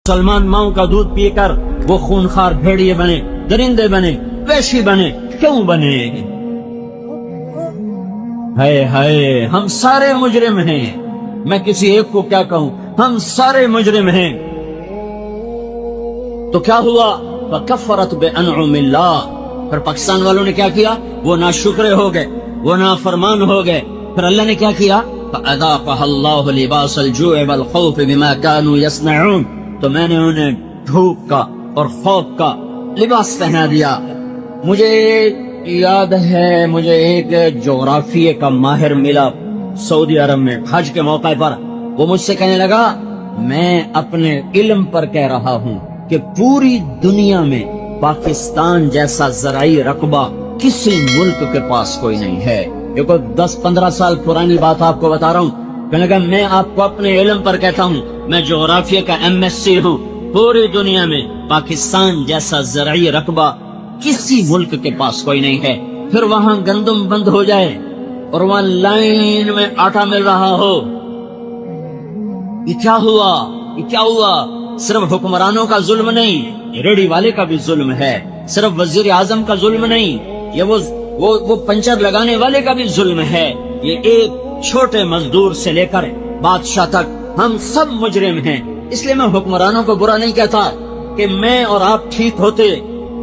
سلمان ماؤں کا دودھ پی کر وہ خونخوار بھیڑیے بنے، درندے بنے، وحشی بنے، کیوں بنے؟ ہائے ہائے، ہم سارے مجرم ہیں، میں کسی ایک کو کیا کہوں، ہم سارے مجرم ہیں۔ تو کیا ہوا؟ فَكَفَّرَتْ بِأَنْعُمِ اللَّهِ، پھر پاکستان والوں نے کیا کیا؟ وہ ناشکرے ہو گئے، وہ نافرمان ہو گئے۔ پھر اللہ نے کیا کیا؟ فَأَذَاقَهَا اللَّهُ لِبَاسَ الْجُوعِ وَالْخَوْفِ بِمَا كَانُوا يَصْنَعُونَ، تو میں نے انہیں بھوک کا اور خوف کا لباس پہنا دیا۔ مجھے یاد ہے، مجھے ایک جغرافیے کا ماہر ملا سعودی عرب میں حج کے موقع پر، وہ مجھ سے کہنے لگا میں اپنے علم پر کہہ رہا ہوں کہ پوری دنیا میں پاکستان جیسا زرعی رقبہ کسی ملک کے پاس کوئی نہیں ہے۔ یہ کوئی 10-15 سال پرانی بات آپ کو بتا رہا ہوں۔ کہنے لگا میں آپ کو اپنے علم پر کہتا ہوں، میں جغرافیہ کا MSc ہوں، پوری دنیا میں پاکستان جیسا زرعی رقبہ کسی ملک کے پاس کوئی نہیں ہے۔ پھر وہاں گندم بند ہو جائے اور وہاں لائن میں آٹا مل رہا ہو، یہ کیا ہوا؟ یہ کیا ہوا؟ صرف حکمرانوں کا ظلم نہیں، ریڑھی والے کا بھی ظلم ہے، صرف وزیر اعظم کا ظلم نہیں، یہ وہ پنچر لگانے والے کا بھی ظلم ہے، یہ ایک چھوٹے مزدور سے لے کر بادشاہ تک ہم سب مجرم ہیں۔ اس لیے میں حکمرانوں کو برا نہیں کہتا کہ میں اور آپ ٹھیک ہوتے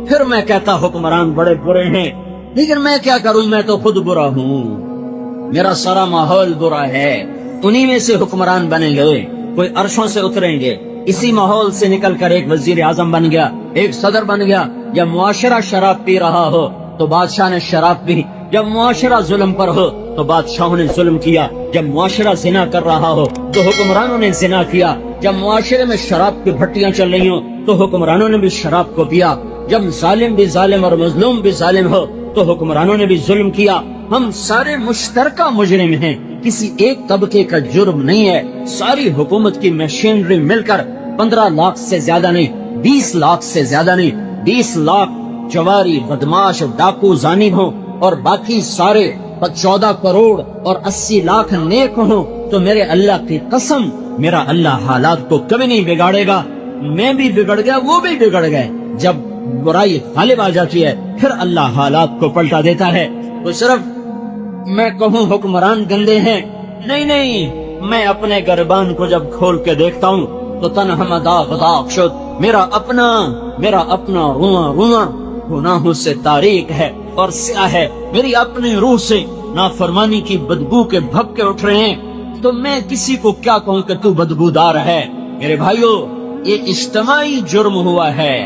پھر میں کہتا حکمران بڑے برے ہیں، لیکن میں کیا کروں، میں تو خود برا ہوں، میرا سارا ماحول برا ہے۔ انہی میں سے حکمران بنیں گے، کوئی عرشوں سے اتریں گے، اسی ماحول سے نکل کر ایک وزیر اعظم بن گیا، ایک صدر بن گیا۔ جب معاشرہ شراب پی رہا ہو تو بادشاہ نے شراب پی، جب معاشرہ ظلم پر ہو تو بادشاہوں نے ظلم کیا، جب معاشرہ زنا کر رہا ہو تو حکمرانوں نے زنا کیا، جب معاشرے میں شراب کی بھٹیاں چل رہی ہوں تو حکمرانوں نے بھی شراب کو پیا، جب ظالم بھی ظالم اور مظلوم بھی ظالم ہو تو حکمرانوں نے بھی ظلم کیا۔ ہم سارے مشترکہ مجرم ہیں، کسی ایک طبقے کا جرم نہیں ہے۔ ساری حکومت کی مشینری مل کر 15 لاکھ سے زیادہ نہیں، 20 لاکھ سے زیادہ نہیں، 20 لاکھ جواری بدماش ڈاکو زانی ہوں اور باقی سارے 14 کروڑ اور 80 لاکھ نیک ہوں تو میرے اللہ کی قسم میرا اللہ حالات کو کبھی نہیں بگاڑے گا۔ میں بھی بگڑ گیا، وہ بھی بگڑ گئے۔ جب برائی غالب آ جاتی ہے پھر اللہ حالات کو پلٹا دیتا ہے۔ تو صرف میں کہوں حکمران گندے ہیں، نہیں، میں اپنے گربان کو جب کھول کے دیکھتا ہوں تو تنہا داغ شد، میرا اپنا رواں گناہوں سے تاریک ہے اور سیاہ ہے، میری اپنی روح سے نافرمانی کی بدبو کے بھپکے اٹھ رہے ہیں، تو میں کسی کو کیا کہوں کہ تو بدبودار ہے؟ میرے بھائیو، یہ اجتماعی جرم ہوا ہے،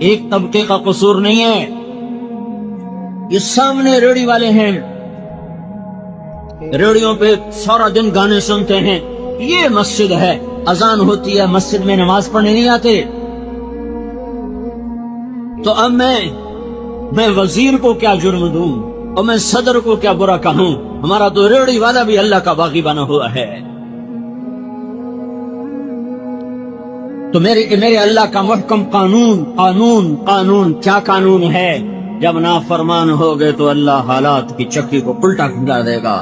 ایک طبقے کا قصور نہیں ہے۔ یہ سامنے ریڑھی والے ہیں، ریڑھیوں پہ سارا دن گانے سنتے ہیں، یہ مسجد ہے، اذان ہوتی ہے، مسجد میں نماز پڑھنے نہیں آتے۔ تو اب میں وزیر کو کیا جرم دوں اور میں صدر کو کیا برا کہوں؟ ہمارا تو ریڑھی والا بھی اللہ کا باغی بنا ہوا ہے۔ تو میرے اللہ کا محکم قانون کیا قانون ہے؟ جب نافرمان ہو گئے تو اللہ حالات کی چکی کو الٹا گھما دے گا۔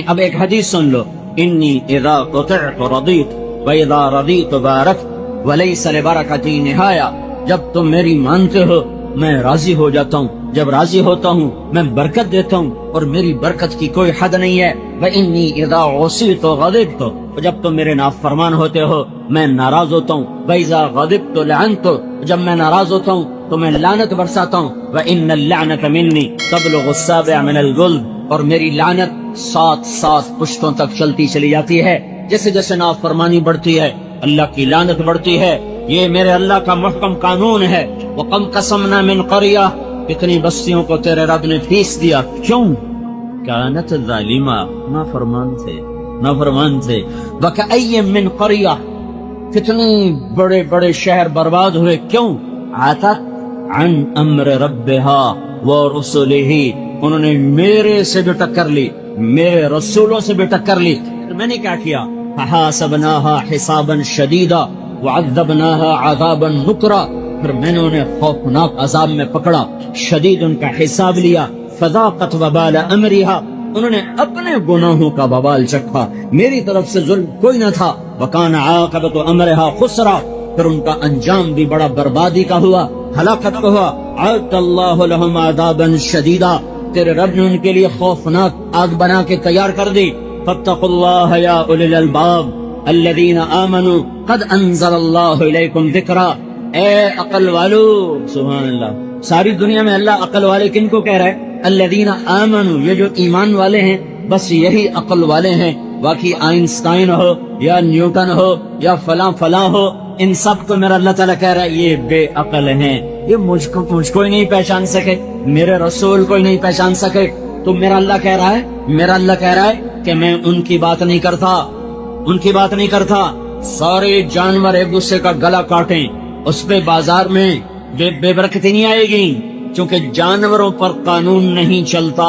اب ایک حدیث سن لو، انی اذا قطعت رضیت واذا رضیت بارکت ولیس لبرکتی نہایا، جب تم میری مانتے ہو میں راضی ہو جاتا ہوں، جب راضی ہوتا ہوں میں برکت دیتا ہوں اور میری برکت کی کوئی حد نہیں ہے۔ وانی اذا عصیت غضبت، جب تم میرے نافرمان ہوتے ہو میں ناراض ہوتا ہوں۔ واذا غضبت لعنت، جب میں ناراض ہوتا ہوں تو میں لعنت برساتا ہوں۔ وان اللعنۃ منی تبلغ السابع من الجلد، اور میری لعنت 7 پشتوں تک چلتی چلی جاتی ہے۔ جیسے جیسے نافرمانی بڑھتی ہے اللہ کی لعنت بڑھتی ہے۔ یہ میرے اللہ کا محکم قانون ہے۔ وَقَمْ قَسَمْنَا مِنْ قَرْيَةٍ، کتنی بستیوں کو تیرے رب نے فیس دیا، کیوں؟ كانت ظالمہ، نافرمان تھے۔ وَكَأَيٍّ مِّنْ قَرْيَةٍ، کتنے بڑے بڑے شہر برباد ہوئے، کیوں؟ عَتَتْ عَنْ أَمْرِ رَبِّهَا وَرُسُلِهِ، انہوں نے میرے سے بھی ٹکر لی، میرے رسولوں سے بھی ٹکر لی۔ میں نے کیا کیا؟ فَحَاسَبْنَاهَا حِسَابًا شَدِيدًا وَعَذَّبْنَاهَا عَذَابًا نُكْرًا، پھر میں نے انہیں خوفناک عذاب میں پکڑا، شدید ان کا حساب لیا۔ فَذَاقَتْ وَبَالَ أَمْرِهَا، انہوں نے اپنے گناہوں کا وبال چکھا، میری طرف سے ظلم کوئی نہ تھا۔ وَكَانَ عَاقِبَةُ أَمْرِهَا خُسْرًا، پھر ان کا انجام بھی بڑا بربادی کا ہوا، ہلاکت کا ہوا۔ أَعَدَّ اللَّهُ لَهُمْ عَذَابًا شَدِيدًا، تیرے رب نے ان کے لیے خوفناک آگ بنا کے تیار کر دی۔ فَاتَّقُوا اللَّهَ يَا أُولِي الْأَلْبَابِ الَّذِينَ آمَنُوا قَدْ أَنزَلَ اللَّهُ إِلَيْكُمْ ذِكْرًا، اے عقل والو، سبحان اللہ، ساری دنیا میں اللہ عقل والے کن کو کہہ رہا ہے؟ الذین آمنوا، یہ جو ایمان والے ہیں بس یہی عقل والے ہیں۔ باقی آئنسٹائن ہو یا نیوٹن ہو یا فلاں فلاں ہو، ان سب کو میرا اللہ تعالیٰ کہہ رہا ہے یہ بے عقل ہیں، یہ مجھ کو ہی نہیں پہچان سکے، میرے رسول کو ہی نہیں پہچان سکے۔ تو میرا اللہ کہہ رہا ہے، میرا اللہ کہہ رہا ہے کہ میں ان کی بات نہیں کرتا، ان کی بات نہیں کرتا۔ سارے جانور ایک دوسرے کا گلا کاٹیں، اس پہ بازار میں بے برکتی نہیں آئے گی، چونکہ جانوروں پر قانون نہیں چلتا،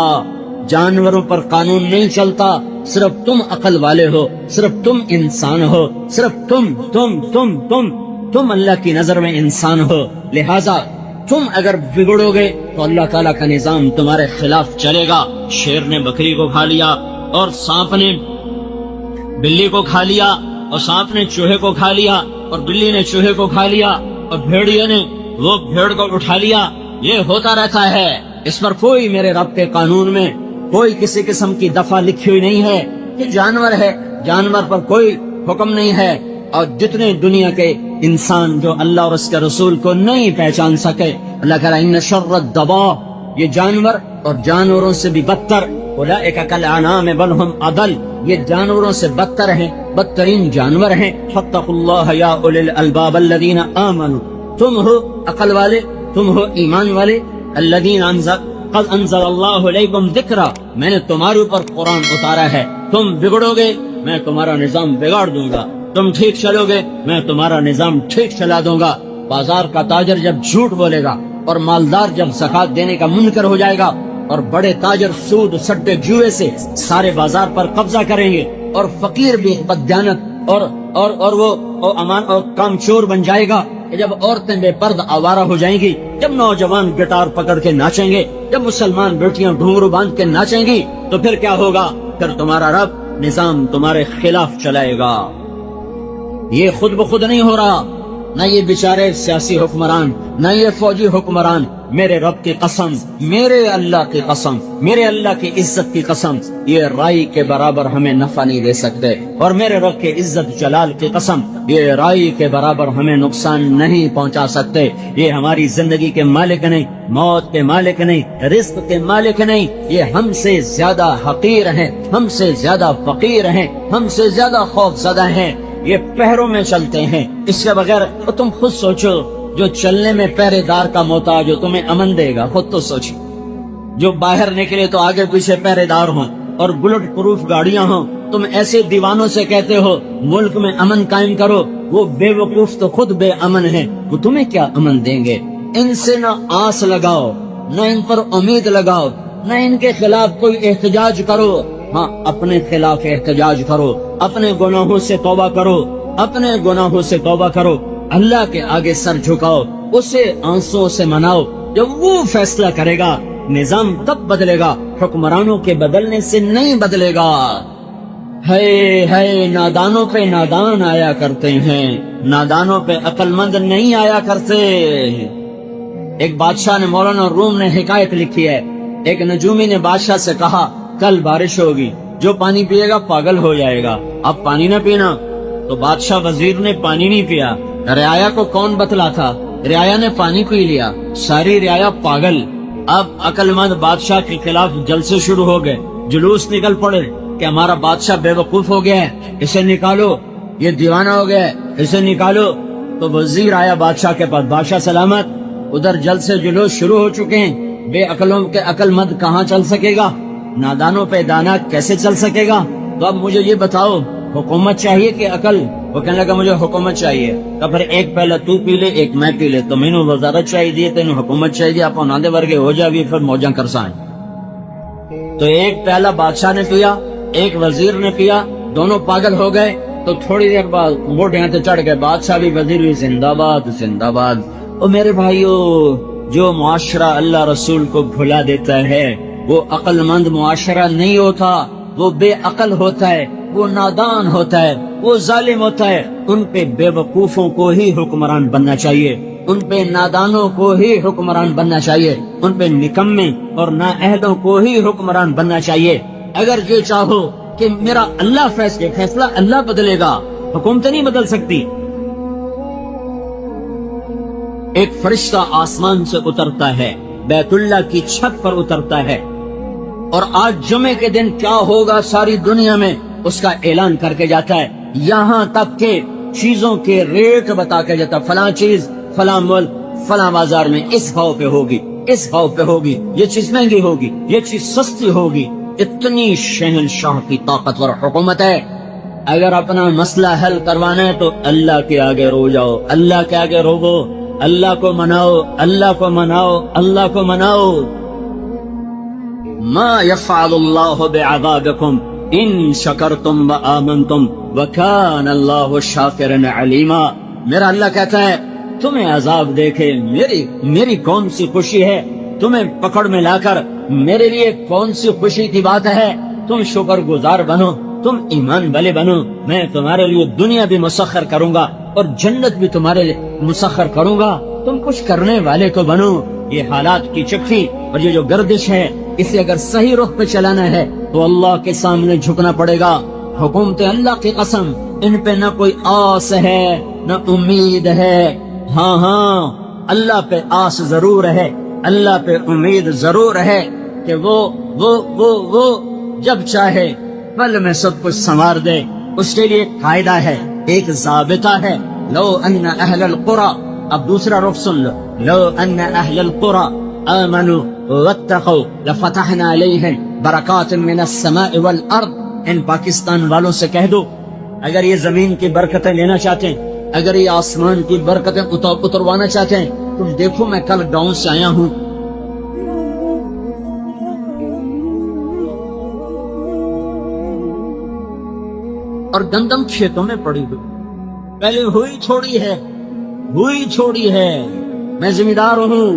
جانوروں پر قانون نہیں چلتا، صرف تم عقل والے ہو، صرف تم انسان ہو، صرف تم اللہ کی نظر میں انسان ہو، لہذا تم اگر بگڑو گے تو اللہ تعالیٰ کا نظام تمہارے خلاف چلے گا۔ شیر نے بکری کو کھا لیا اور سانپ نے بلی کو کھا لیا، اور سانپ نے چوہے کو کھا لیا، اور بلی نے چوہے کو کھا لیا، اور بھیڑیے نے وہ بھیڑ کو اٹھا لیا۔ یہ ہوتا رہتا ہے، اس پر کوئی میرے رب کے قانون میں کوئی کسی قسم کی دفعہ لکھی ہوئی نہیں ہے۔ یہ جانور ہے، جانور پر کوئی حکم نہیں ہے۔ اور جتنے دنیا کے انسان جو اللہ اور اس کے رسول کو نہیں پہچان سکے، اللہ کہہ رہا ہے ان شر الدواب، یہ جانور اور جانوروں سے بھی بدتر، اولئک کالانعام بل ہم اضل، یہ جانوروں سے بدتر ہیں، بدترین جانور ہیں۔ فاتقوا اللہ یا اولی الالباب الذین آمنوا، تم ہو عقل والے، تم ہو ایمان والے، الذین قد انزل اللہ علیکم ذکرا، میں نے تمہارے اوپر قرآن اتارا ہے، تم بگڑو گے میں تمہارا نظام بگاڑ دوں گا، تم ٹھیک چلو گے میں تمہارا نظام ٹھیک چلا دوں گا۔ بازار کا تاجر جب جھوٹ بولے گا اور مالدار جب زکات دینے کا منکر ہو جائے گا، اور بڑے تاجر سود سٹے جوئے سے سارے بازار پر قبضہ کریں گے، اور فقیر بھی بددیانت اور وہ امان اور کام چور بن جائے گا، جب عورتیں بے پرد آوارہ ہو جائیں گی، جب نوجوان گٹار پکڑ کے ناچیں گے، جب مسلمان بیٹیاں ڈھونگرو باندھ کے ناچیں گی، تو پھر کیا ہوگا؟ پھر تمہارا رب نظام تمہارے خلاف چلائے گا۔ یہ خود بخود نہیں ہو رہا، نہ یہ بیچارے سیاسی حکمران، نہ یہ فوجی حکمران، میرے رب کی قسم، میرے اللہ کی قسم، میرے اللہ کی عزت کی قسم، یہ رائی کے برابر ہمیں نفع نہیں دے سکتے، اور میرے رب کے عزت جلال کی قسم، یہ رائی کے برابر ہمیں نقصان نہیں پہنچا سکتے۔ یہ ہماری زندگی کے مالک نہیں، موت کے مالک نہیں، رزق کے مالک نہیں، یہ ہم سے زیادہ حقیر ہیں، ہم سے زیادہ فقیر ہیں، ہم سے زیادہ خوف زدہ ہیں۔ یہ پہروں میں چلتے ہیں، اس کے بغیر تم خود سوچو، جو چلنے میں پہرے دار کا محتاج ہو تمہیں امن دے گا؟ خود تو سوچو، جو باہر نکلے تو آگے پیچھے پہرے دار ہوں اور بلٹ پروف گاڑیاں ہوں، تم ایسے دیوانوں سے کہتے ہو ملک میں امن قائم کرو، وہ بے وقوف تو خود بے امن ہیں، وہ تمہیں کیا امن دیں گے؟ ان سے نہ آس لگاؤ، نہ ان پر امید لگاؤ، نہ ان کے خلاف کوئی احتجاج کرو۔ ہاں، اپنے خلاف احتجاج کرو، اپنے گناہوں سے توبہ کرو، اپنے گناہوں سے توبہ کرو، اللہ کے آگے سر جھکاؤ، اسے آنسوں سے مناؤ، جب وہ فیصلہ کرے گا نظام تب بدلے گا، حکمرانوں کے بدلنے سے نہیں بدلے گا۔ ہے نادانوں پہ نادان آیا کرتے ہیں، نادانوں پہ عقل مند نہیں آیا کرتے۔ ایک بادشاہ نے، مولانا روم نے حکایت لکھی ہے، ایک نجومی نے بادشاہ سے کہا کل بارش ہوگی، جو پانی پیے گا پاگل ہو جائے گا، اب پانی نہ پینا۔ تو بادشاہ وزیر نے پانی نہیں پیا، رعایا کو کون بتلا تھا؟ رعایا نے پانی پی لیا، ساری رعایا پاگل۔ اب عقل مند بادشاہ کے خلاف جلسے شروع ہو گئے، جلوس نکل پڑے کہ ہمارا بادشاہ بے وقوف ہو گیا ہے، اسے نکالو، یہ دیوانہ ہو گیا ہے، اسے نکالو۔ تو وزیر آیا بادشاہ کے پاس، بادشاہ سلامت، ادھر جلسے جلوس شروع ہو چکے ہیں، بے عقلوں کے عقل مند کہاں چل سکے گا، نادانوں پہ دانا کیسے چل سکے گا؟ تو اب مجھے یہ بتاؤ، حکومت چاہیے کہ عقل؟ وہ کہنے لگا مجھے حکومت چاہیے۔ تو پھر ایک پہلا تو پی لے، ایک میں پی لے، تو مینوں وزارت چاہیے، تینوں حکومت چاہیے، آپ نادے ورگے ہو جاوی، پھر موجاں کرسائیں۔ تو ایک پہلا بادشاہ نے پیا، ایک وزیر نے پیا، دونوں پاگل ہو گئے۔ تو تھوڑی دیر بعد گھوڑیاں تے چڑھ گئے، بادشاہ بھی وزیر بھی زندہ باد زندہ باد۔ اور میرے بھائیو، جو معاشرہ اللہ رسول کو بھلا دیتا ہے، وہ عقل مند معاشرہ نہیں ہوتا، وہ بے عقل ہوتا ہے، وہ نادان ہوتا ہے، وہ ظالم ہوتا ہے۔ ان پہ بے وقوفوں کو ہی حکمران بننا چاہیے، ان پہ نادانوں کو ہی حکمران بننا چاہیے، ان پہ نکمے اور نااہلوں کو ہی حکمران بننا چاہیے۔ اگر یہ چاہو کہ میرا اللہ فیصلہ اللہ بدلے گا، حکومت نہیں بدل سکتی۔ ایک فرشتہ آسمان سے اترتا ہے، بیت اللہ کی چھت پر اترتا ہے، اور آج جمعے کے دن کیا ہوگا ساری دنیا میں اس کا اعلان کر کے جاتا ہے، یہاں تک کہ چیزوں کے ریٹ بتا کے جاتا، فلاں چیز فلاں ملک فلاں بازار میں اس بھاؤ پہ ہوگی، اس بھاؤ پہ ہوگی، یہ چیز مہنگی ہوگی، یہ چیز سستی ہوگی۔ اتنی شہنشاہ کی طاقتور حکومت ہے۔ اگر اپنا مسئلہ حل کروانا ہے تو اللہ کے آگے رو جاؤ، اللہ کے آگے روو، اللہ کو مناؤ، اللہ کو مناؤ، اللہ کو مناؤ۔ ما يفعل الله بعذابكم ان شکرتم وآمنتم وکان اللہ شاکرا علیما۔ میرا اللہ کہتا ہے تمہیں عذاب دیکھے میری کون سی خوشی ہے، تمہیں پکڑ میں لا کر میرے لیے کون سی خوشی کی بات ہے۔ تم شکر گزار بنو، تم ایمان والے بنو، میں تمہارے لیے دنیا بھی مسخر کروں گا اور جنت بھی تمہارے لیے مسخر کروں گا، تم کچھ کرنے والے تو بنو۔ یہ حالات کی چکی اور یہ جو گردش ہے، اسے اگر صحیح رخ پہ چلانا ہے تو اللہ کے سامنے جھکنا پڑے گا۔ حکومت اللہ کی قسم، ان پہ نہ کوئی آس ہے نہ امید ہے۔ ہاں اللہ پہ آس ضرور ہے، اللہ پہ امید ضرور ہے کہ وہ جب چاہے پل میں سب کچھ سنوار دے۔ اس کے لیے قاعدہ ہے، ایک ضابطہ ہے، لو ان اہل القرى، اب دوسرا رخ سن لو، لو ان اہل القرى آمنوا واتقوا لفتحنا علیہم برکات من السماء والارض۔ ان پاکستان والوں سے کہہ دو اگر یہ زمین کی برکتیں لینا چاہتے ہیں، اگر یہ آسمان کی برکتیں اتروانا چاہتے ہیں، تم دیکھو میں کل گاؤں سے آیا ہوں، اور گندم کھیتوں میں پڑی ہوئی، پہلے ہوئی چھوڑی ہے، میں ذمہ دار ہوں،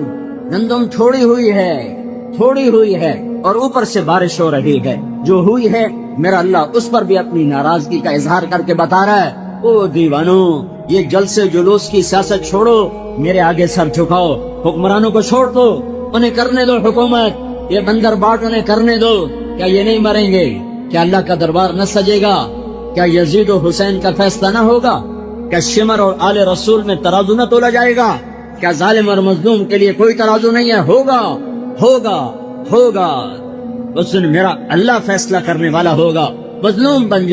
گندم چھوڑی ہوئی ہے اور اوپر سے بارش ہو رہی ہے، جو ہوئی ہے میرا اللہ اس پر بھی اپنی ناراضگی کا اظہار کر کے بتا رہا ہے، او دیوانو یہ جلسے جلوس کی سیاست چھوڑو، میرے آگے سر جھکاؤ، حکمرانوں کو چھوڑ دو، انہیں کرنے دو حکومت، یہ بندر باٹ انہیں کرنے دو۔ کیا یہ نہیں مریں گے؟ کیا اللہ کا دربار نہ سجے گا؟ کیا یزید و حسین کا فیصلہ نہ ہوگا؟ کیا شمر اور آل رسول میں ترازو نہ تولا جائے گا؟ کیا ظالم اور مظلوم کے لیے کوئی ترازو نہیں ہے؟ ہوگا اس دن میرا اللہ فیصلہ کرنے والا ہوگا۔ مظلوم بن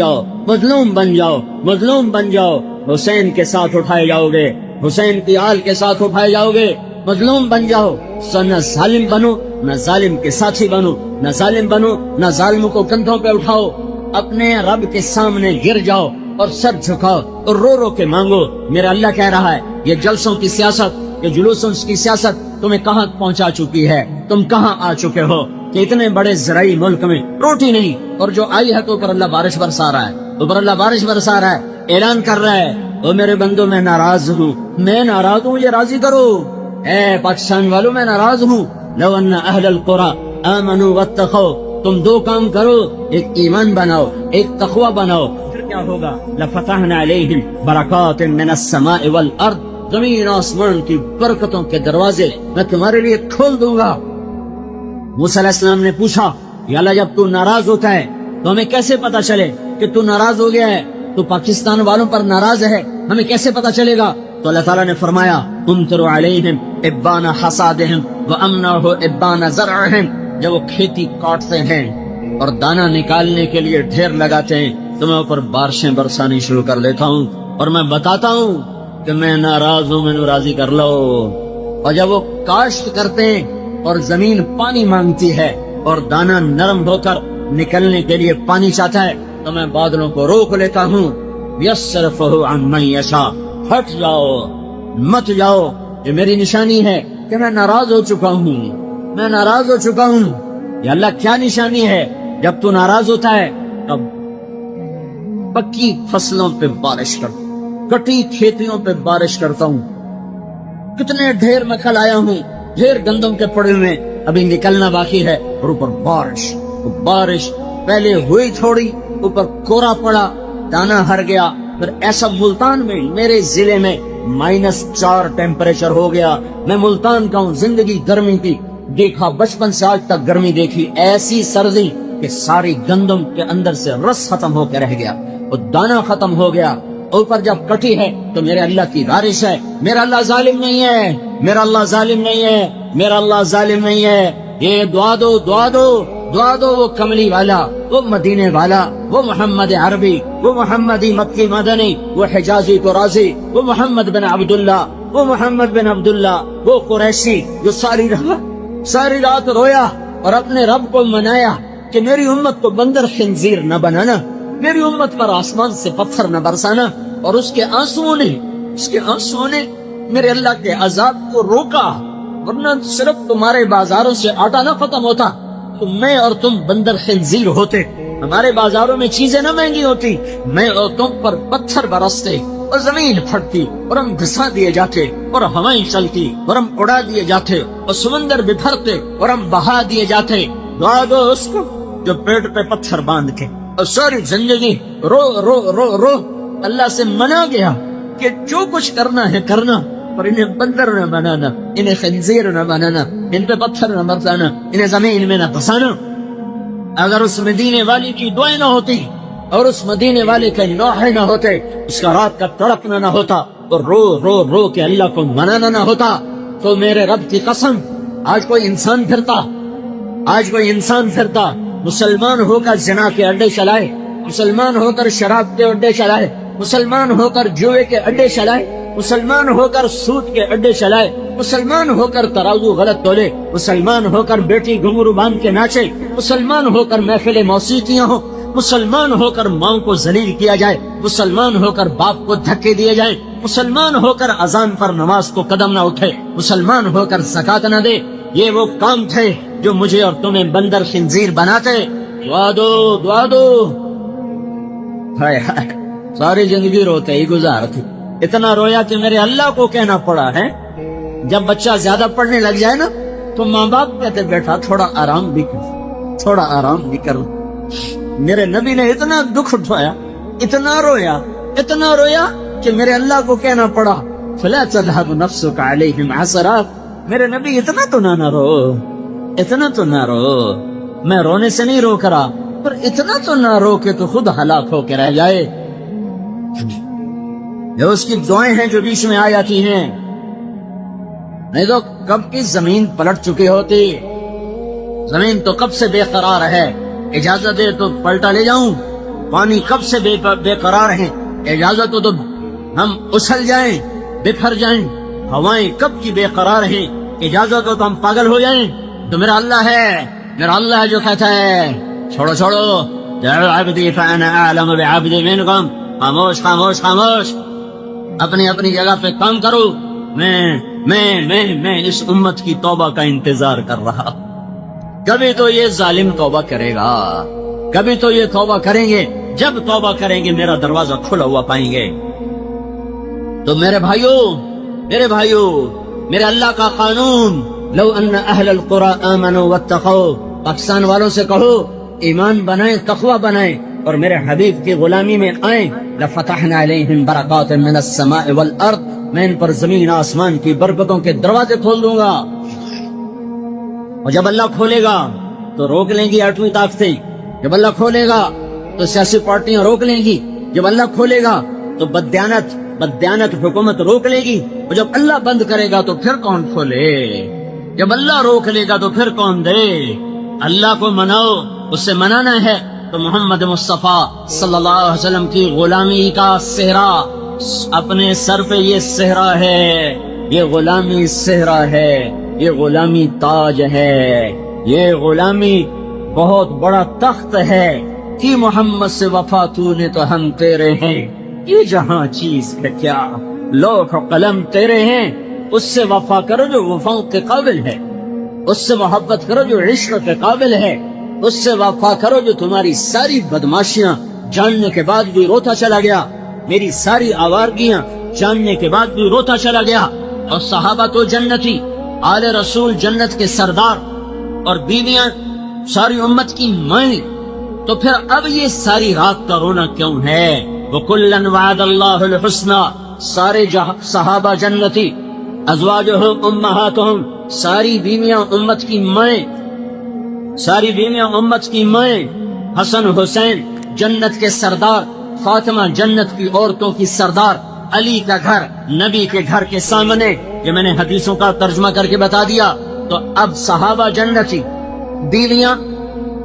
جاؤ، حسین کے ساتھ اٹھائے جاؤ گے، حسین کی آل کے ساتھ اٹھائے جاؤ گے، مظلوم بن جاؤ، نہ ظالم بنو نہ ظالم کے ساتھی بنو، نہ ظالم بنو نہ ظالموں کو کندھوں پہ اٹھاؤ، اپنے رب کے سامنے گر جاؤ اور سر جھکاؤ اور رو رو کے مانگو۔ میرا اللہ کہہ رہا ہے یہ جلسوں کی سیاست، یہ جلوسوں کی سیاست تمہیں کہاں پہنچا چکی ہے، تم کہاں آ چکے ہو کہ اتنے بڑے زرعی ملک میں روٹی نہیں، اور جو آئی ہے تو اوپر اللہ بارش برسا رہا ہے، اعلان کر رہا ہے او میرے بندو میں ناراض ہوں، مجھے راضی کرو۔ اے پاکستان والوں میں ناراض ہوں۔ لو ان اہل القرى آمنوا واتقوا، تم دو کام کرو، ایک ایمان بناؤ، ایک تقوی بناؤ، پھر کیا ہوگا؟ لفتحنا علیہم برکات من السماء والارض، زمین آسمان کی برکتوں کے دروازے میں تمہارے لیے کھول دوں گا۔ موسیٰ علیہ السلام نے پوچھا یا اللہ جب تو ناراض ہوتا ہے تو ہمیں کیسے پتا چلے کہ تو ناراض ہو گیا ہے، تو پاکستان والوں پر ناراض ہے، ہمیں کیسے پتا چلے گا؟ تو اللہ تعالیٰ نے فرمایا امطر علیہم ابان حصادہم وامنعہ ابان زرعہم، جب وہ کھیتی کاٹتے ہیں اور دانہ نکالنے کے لیے ڈھیر لگاتے ہیں تو میں اوپر بارشیں برسانی شروع کر لیتا ہوں اور میں بتاتا ہوں کہ میں ناراض ہوں، میں راضی کر لو۔ اور جب وہ کاشت کرتے ہیں اور زمین پانی مانگتی ہے اور دانہ نرم ہو کر نکلنے کے لیے پانی چاہتا ہے تو میں بادلوں کو روک لیتا ہوں۔ یصرفہ عن من یشاء، ہٹ جاؤ مت جاؤ، یہ میری نشانی ہے کہ میں ناراض ہو چکا ہوں۔ یہ اللہ کیا نشانی ہے؟ جب تو ناراض ہوتا ہے تب پکی فصلوں پہ بارش کرتا ہوں، کٹی کھیتیوں پہ بارش کرتا ہوں، کتنے ڈھیر میں کل آیا ہوں، ڈھیر گندم کے پڑے ہوئے، ابھی نکلنا باقی ہے، اور اوپر بارش پہلے ہوئی تھوڑی، اوپر کورا پڑا، دانا ہر گیا، پھر ایسا ملتان میں میرے ضلع میں -4 ٹیمپریچر ہو گیا۔ میں ملتان کا ہوں، زندگی گرمی کی دیکھا، بچپن سے آج تک گرمی دیکھی، ایسی سردی کہ ساری گندم کے اندر سے رس ختم ہو کے رہ گیا، اور دانا ختم ہو گیا۔ اوپر جب کٹی ہے تو میرے اللہ کی بارش ہے، میرا اللہ ظالم نہیں ہے، میرا اللہ ظالم نہیں ہے، میرا اللہ ظالم نہیں ہے۔ یہ دعا دو دعا دو دعا دو، وہ کملی والا، وہ مدینے والا، وہ محمد عربی، وہ محمدی مکی مدنی، وہ حجازی کو راضی، وہ محمد بن عبداللہ، وہ محمد بن عبداللہ، وہ قریشی جو ساری رات رویا اور اپنے رب کو منایا کہ میری امت کو بندر خنزیر نہ بنانا، میری امت پر آسمان سے پتھر نہ برسانا، اور اس کے آنسوؤں نے میرے اللہ کے عذاب کو روکا، ورنہ صرف تمہارے بازاروں سے آٹا نہ ختم ہوتا تو میں اور تم بندر خنزیر ہوتے، ہمارے بازاروں میں چیزیں نہ مہنگی ہوتی، میں اور تم پر پتھر برستے اور زمین پھٹتی اور ہم گھسا دیے جاتے، اور ہوائیں چلتی اور ہم اڑا دیے جاتے، اور سمندر بکھرتے اور ہم بہا دیے جاتے۔ دعا دو اس کو جو پیٹ پہ پتھر باندھ کے اور ساری زندگی رو رو رو رو اللہ سے منا گیا کہ جو کچھ کرنا ہے کرنا، پر انہیں بندر نہ بنانا، انہیں خنزیر نہ بنانا، ان پہ پتھر نہ برسانا، انہیں زمین میں نہ پھنسانا۔ اگر اس مدینے والی کی دعائیں نہ ہوتی اور اس مدینے والے کے نوحے نہ ہوتے، اس کا رات کا تڑپنا نہ ہوتا اور رو رو رو کے اللہ کو منانا نہ ہوتا، تو میرے رب کی قسم آج کوئی انسان پھرتا مسلمان ہو کر زنا کے اڈے چلائے، مسلمان ہو کر شراب کے اڈے چلائے، مسلمان ہو کر جوئے کے اڈے چلائے، مسلمان ہو کر سود کے اڈے چلائے، مسلمان ہو کر ترازو غلط تولے، مسلمان ہو کر بیٹی گھنگرو باندھ کے ناچے، مسلمان ہو کر محفل موسیقیاں ہوں، مسلمان ہو کر ماں کو ذلیل کیا جائے، مسلمان ہو کر باپ کو دھکے دیے جائیں، مسلمان ہو کر اذان پر نماز کو قدم نہ اٹھے، مسلمان ہو کر زکات نہ دے۔ یہ وہ کام تھے جو مجھے اور تمہیں بندر خنزیر بناتے۔ دعا دو دعا دو۔ ہائے ہائے، ساری زندگی روتے ہی گزارتی، اتنا رویا کہ میرے اللہ کو کہنا پڑا ہے۔ جب بچہ زیادہ پڑھنے لگ جائے نا تو ماں باپ کہتے بیٹا تھوڑا آرام بھی کر۔ میرے نبی نے اتنا دکھ اٹھایا، اتنا رویا کہ میرے اللہ کو کہنا پڑا فلا تذهب نفسك عليهم حسرات۔ میرے نبی اتنا تو نہ رو، میں رونے سے نہیں رو کرا، پر اتنا تو نہ رو کہ تو خود ہلاک ہو کے رہ جائے۔ یہ اس کی دعائیں ہیں جو بیچ میں آ جاتی ہیں، نہیں تو کب کی زمین پلٹ چکی ہوتی، زمین تو کب سے بے قرار ہے، اجازت دے تو پلٹا لے جاؤں۔ پانی کب سے بے قرار ہے، اجازت ہو تو ہم اچھل جائیں، بکھر جائیں۔ ہوائیں کب کی بے قرار ہیں، اجازت ہو تو ہم پاگل ہو جائیں۔ تو میرا اللہ ہے جو کہتا ہے چھوڑو دعوا عبدی فانا اعلم بعبدی منکم۔ خاموش، اپنی جگہ پہ کام کرو۔ میں اس امت کی توبہ کا انتظار کر رہا۔ کبھی تو یہ ظالم توبہ کرے گا، کبھی تو یہ توبہ کریں گے، جب توبہ کریں گے میرا دروازہ کھلا ہوا پائیں گے۔ تو میرے بھائیو، میرے اللہ کا قانون، لو ان اہل القرى آمنوا واتقوا، پاکستان والوں سے کہو ایمان بنائیں، تقوی بنائیں اور میرے حبیب کی غلامی میں آئیں، لفتحنا علیہم برکات من السماء والارض، میں ان پر زمین آسمان کی برکتوں کے دروازے کھول دوں گا۔ اور جب اللہ کھولے گا تو روک لیں گی آٹھویں طاقتیں، جب اللہ کھولے گا تو سیاسی پارٹیاں روک لیں گی، جب اللہ کھولے گا تو بددیانت حکومت روک لے گی، اور جب اللہ بند کرے گا تو پھر کون کھولے؟ جب اللہ روک لے گا تو پھر کون دے؟ اللہ کو مناؤ، اس سے منانا ہے تو محمد مصطفیٰ صلی اللہ علیہ وسلم کی غلامی کا صحرا اپنے سر پہ، یہ صحرا ہے، یہ غلامی صحرا ہے، یہ غلامی تاج ہے، یہ غلامی بہت بڑا تخت ہے کہ محمد سے وفا تو نے تو ہم تیرے ہیں، یہ جہاں چیز کا کیا، لوح و قلم تیرے ہیں، اس سے وفا کرو جو وفا کے قابل ہے، اس سے محبت کرو جو عشق کے قابل ہے، اس سے وفا کرو جو تمہاری ساری بدماشیاں جاننے کے بعد بھی روتا چلا گیا، میری ساری آوارگیاں جاننے کے بعد بھی روتا چلا گیا۔ اور صحابہ تو جنتی، آل رسول جنت کے سردار، اور بیویاں ساری امت کی مائیں، تو پھر اب یہ ساری رات کا رونا کیوں ہے؟ وَكُلًّا وَعَدَ اللَّهُ الْحُسْنَى، سارے صحابہ جنتی، ازواجہم امہاتہم، ساری بیویاں امت کی مائیں، ساری بیویاں امت کی مائیں، حسن حسین جنت کے سردار، فاطمہ جنت کی عورتوں کی سردار، علی کا گھر نبی کے گھر کے سامنے، یہ میں نے حدیثوں کا ترجمہ کر کے بتا دیا۔ تو اب صحابہ جنتی،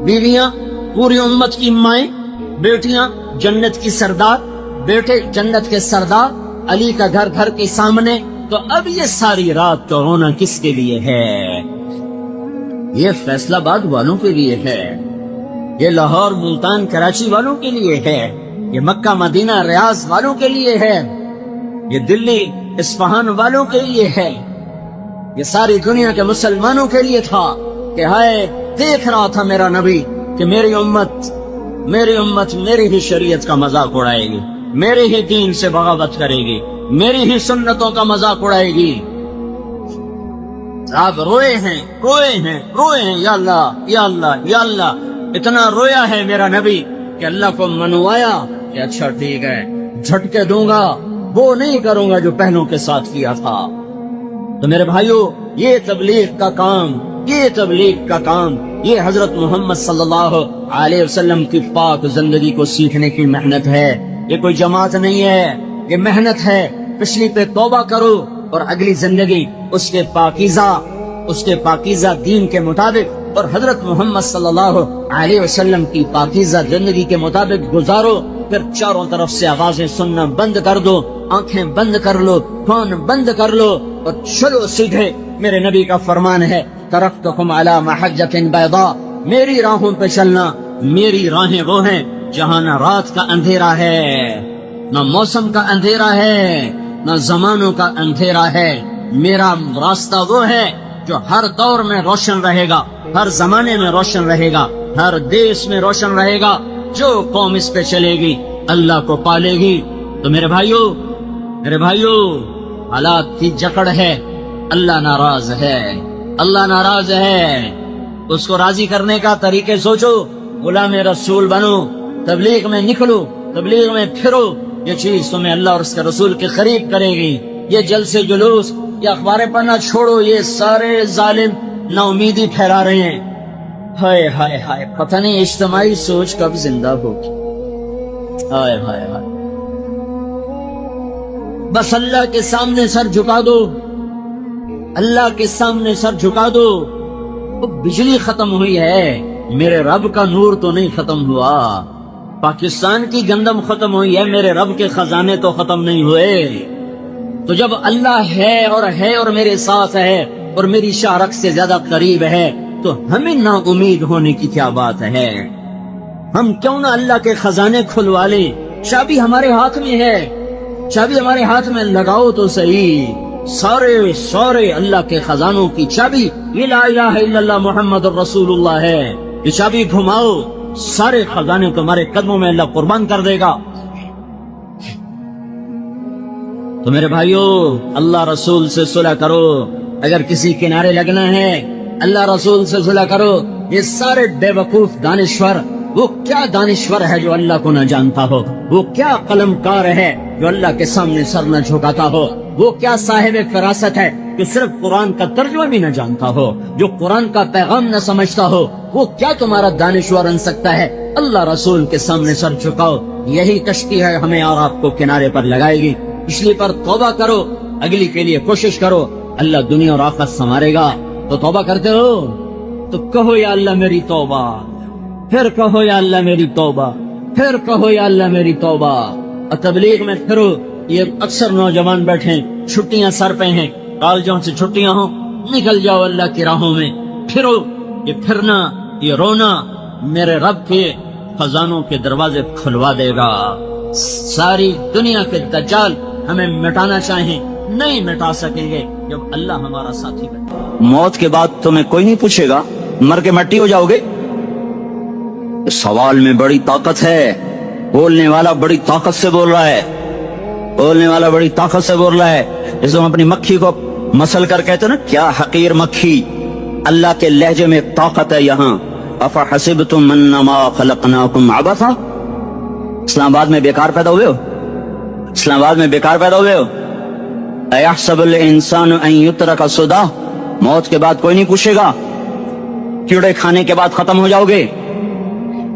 بیویاں پوری امت کی مائیں، بیٹیاں جنت کی سردار، بیٹے جنت کے سردار، علی کا گھر گھر کے سامنے، تو اب یہ ساری رات کا رونا کس کے لیے ہے؟ یہ فیصلہ آباد والوں کے لیے ہے، یہ لاہور ملتان کراچی والوں کے لیے ہے، یہ مکہ مدینہ ریاض والوں کے لیے ہے، یہ دلی اصفہان والوں کے لیے ہے، یہ ساری دنیا کے مسلمانوں کے لیے تھا کہ ہائے دیکھ رہا تھا میرا نبی کہ میری امت میری ہی شریعت کا مذاق اڑائے گی، میرے ہی دین سے بغاوت کرے گی، میری ہی سنتوں کا مذاق اڑائے گی۔ آپ روئے ہیں یا اللہ یا اللہ یا اللہ، اتنا رویا ہے میرا نبی کہ اللہ کو منوایا کہ اچھا ٹھیک ہے، جھٹکے دوں گا، وہ نہیں کروں گا جو پہلوں کے ساتھ کیا تھا۔ تو میرے بھائیو، یہ تبلیغ کا کام، یہ حضرت محمد صلی اللہ علیہ وسلم کی پاک زندگی کو سیکھنے کی محنت ہے، یہ کوئی جماعت نہیں ہے، یہ محنت ہے۔ پچھلی پہ توبہ کرو اور اگلی زندگی اس کے پاکیزہ دین کے مطابق اور حضرت محمد صلی اللہ علیہ وسلم کی پاکیزہ زندگی کے مطابق گزارو۔ پھر چاروں طرف سے آوازیں سننا بند کر دو، آنکھیں بند کر لو، کان بند کر لو اور چلو سیدھے۔ میرے نبی کا فرمان ہے، ترکتکم علی محجۃ بیضاء، میری راہوں پہ چلنا، میری راہیں وہ ہیں جہاں نہ رات کا اندھیرا ہے، نہ موسم کا اندھیرا ہے، نہ زمانوں کا اندھیرا ہے۔ میرا راستہ وہ ہے جو ہر دور میں روشن رہے گا، ہر زمانے میں روشن رہے گا، ہر دیش میں روشن رہے گا۔ جو قوم اس پہ چلے گی اللہ کو پالے گی۔ تو میرے بھائیو حالات کی جکڑ ہے، اللہ ناراض ہے، اس کو راضی کرنے کا طریقے سوچو، غلام رسول بنو، تبلیغ میں نکلو، تبلیغ میں پھرو، یہ چیز تمہیں اللہ اور اس کے رسول کے قریب کرے گی۔ یہ جلسے جلوس، یہ اخباریں پڑھنا چھوڑو، یہ سارے ظالم نا امیدی پھیلا رہے ہیں۔ ہائے ہائے ہائے، پتہ نہیں اجتماعی سوچ کب زندہ ہوگی۔ ہائے ہائے ہائے، بس اللہ کے سامنے سر جھکا دو، اللہ کے سامنے سر جھکا دو۔ وہ بجلی ختم ہوئی ہے، میرے رب کا نور تو نہیں ختم ہوا۔ پاکستان کی گندم ختم ہوئی ہے، میرے رب کے خزانے تو ختم نہیں ہوئے۔ تو جب اللہ ہے اور میرے ساتھ ہے اور میری شارک سے زیادہ قریب ہے، تو ہمیں نا امید ہونے کی کیا بات ہے؟ ہم کیوں نہ اللہ کے خزانے کھلوا لیں؟ چابی ہمارے ہاتھ میں ہے، چابی ہمارے ہاتھ میں لگاؤ تو صحیح۔ سارے اللہ کے خزانوں کی چابی یہ لا الہ الا اللہ محمد الرسول اللہ ہے۔ یہ چابی گھماؤ، سارے خزانے تمہارے قدموں میں اللہ قربان کر دے گا۔ تو میرے بھائیو، اللہ رسول سے صلح کرو۔ اگر کسی کنارے لگنا ہے، اللہ رسول سے صلح کرو۔ یہ سارے بے وقوف دانشور، وہ کیا دانشور ہے جو اللہ کو نہ جانتا ہو؟ وہ کیا قلم کار ہے جو اللہ کے سامنے سر نہ جھکاتا ہو؟ وہ کیا صاحب فراست ہے جو صرف قرآن کا ترجمہ بھی نہ جانتا ہو، جو قرآن کا پیغام نہ سمجھتا ہو؟ وہ کیا تمہارا دانشور بن سکتا ہے؟ اللہ رسول کے سامنے سر جھکاؤ، یہی کشتی ہے ہمیں اور آپ کو کنارے پر لگائے گی۔ پچھلی پر توبہ کرو، اگلی کے لیے کوشش کرو، اللہ دنیا اور آخرت سنوارے گا۔ تو توبہ کرتے ہو تو کہو یا اللہ میری توبہ، پھر کہو یا اللہ میری توبہ، پھر کہو یا اللہ میری توبہ۔ اور تبلیغ میں پھرو۔ یہ اکثر نوجوان بیٹھے، چھٹیاں سر پہ ہیں، کالجوں سے چھٹیاں ہوں، نکل جاؤ اللہ کی راہوں میں، پھرو۔ یہ پھرنا، یہ رونا میرے رب کے خزانوں کے دروازے کھلوا دے گا۔ ساری دنیا کے دجال ہمیں مٹانا چاہیں، نہیں مٹا سکیں گے جب اللہ ہمارا ساتھی بنے۔ موت کے بعد تمہیں کوئی نہیں پوچھے گا، مر کے مٹی ہو جاؤ گے۔ سوال میں بڑی طاقت ہے، بولنے والا بڑی طاقت سے بول رہا ہے، بولنے والا بڑی طاقت سے بول رہا ہے۔ جیسے ہم اپنی مکھی کو مسل کر کہتے ہیں نا، کیا حقیر مکھی، اللہ کے لہجے میں طاقت ہے یہاں. افحسبتم انما خلقناکم عبثا, اسلام آباد میں بیکار پیدا ہوئے ہو, اسلام آباد میں بیکار پیدا ہوئے ہو. ایحسب الانسان ان یترک سدی, موت کے بعد کوئی نہیں پوچھے گا, کیڑے کھانے کے بعد ختم ہو جاؤ گے.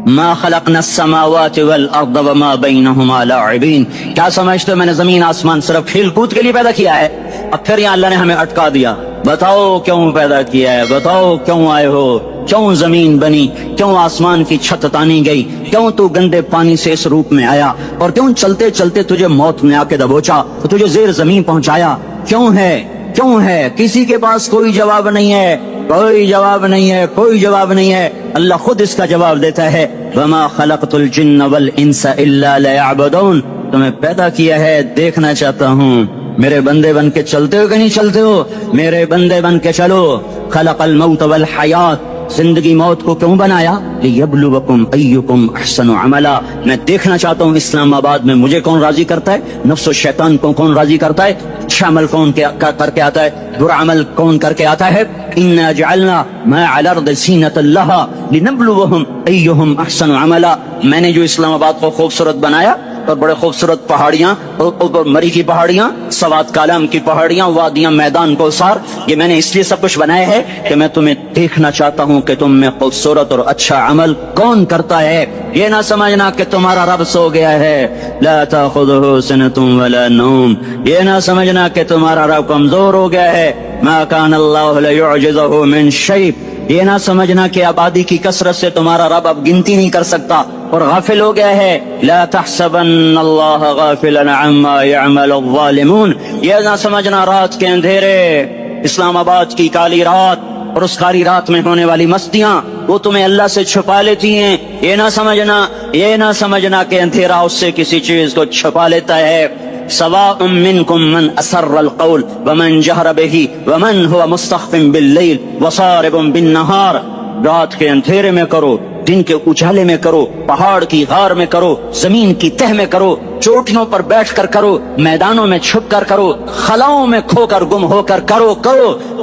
ما خلقنا السماوات والارض وما بینہما لاعبین, کیا سمجھتے ہو میں نے زمین آسمان صرف کھیل کود کے لیے پیدا کیا ہے؟ اب پھر یہاں اللہ نے ہمیں اٹکا دیا, بتاؤ کیوں پیدا کیا ہے, بتاؤ کیوں آئے ہو, کیوں زمین بنی, کیوں آسمان کی چھت تانی گئی, کیوں تو گندے پانی سے اس روپ میں آیا, اور کیوں چلتے چلتے تجھے موت میں آ کے دبوچا تو تجھے زیر زمین پہنچایا, کیوں ہے, کیوں ہے؟ کسی کے پاس کوئی جواب نہیں ہے, کوئی جواب نہیں ہے, کوئی جواب نہیں ہے. اللہ خود اس کا جواب دیتا ہے, وما خلقت الجن والانس الا لیعبدون, تمہیں پیدا کیا ہے دیکھنا چاہتا ہوں, میرے بندے بن کے چلتے ہو کہ نہیں چلتے ہو, میرے بندے بن کے چلو. خلق الموت والحیات, زندگی موت کو کیوں بنایا؟ لیبلوکم ایکم احسن عملا, میں دیکھنا چاہتا ہوں اسلام آباد میں مجھے کون راضی کرتا ہے, نفس و شیطان کو کون راضی کرتا ہے, اچھا عمل کون کر کے آتا ہے, برا عمل کون کر کے آتا ہے. انا جعلنا ما علی الارض زینۃ لہا لنبلوہم ایہم احسن عملا, میں نے جو اسلام آباد کو خوبصورت بنایا اور بڑے خوبصورت پہاڑیاں, اور مری کی پہاڑیاں, سوات کالام کی پہاڑیاں, وادیاں, میدان کوثر, یہ میں نے اس لیے سب کچھ بنایا ہے کہ میں تمہیں دیکھنا چاہتا ہوں کہ تم میں خوبصورت اور اچھا عمل کون کرتا ہے. یہ نہ سمجھنا کہ تمہارا رب سو گیا ہے, لا تاخذہ سنۃ ولا نوم, یہ نہ سمجھنا کہ تمہارا رب کمزور ہو گیا ہے, ما کان اللہ لیعجزہ من شیء, یہ نہ سمجھنا کہ آبادی کی کثرت سے تمہارا رب اب گنتی نہیں کر سکتا اور غافل ہو گیا ہے. لا تحسبن اللہ غافلا عما يعمل الظالمون, یہ نہ سمجھنا رات کے اندھیرے, اسلام آباد کی کالی رات اور اس کالی رات میں ہونے والی مستیاں وہ تمہیں اللہ سے چھپا لیتی ہیں. یہ نہ سمجھنا, یہ نہ سمجھنا کہ اندھیرا اس سے کسی چیز کو چھپا لیتا ہے. سواء منکم من اسر القول ومن جہر به ومن هو مستخف باللیل وصارب بالنہار, رات کے اندھیرے میں کرو, دن کے اجالے میں کرو, پہاڑ کی غار میں کرو, زمین کی تہ میں کرو, چوٹیوں پر بیٹھ کر کرو, میدانوں میں چھپ کر کرو, خلاؤں میں کھو کر گم ہو کر کرو,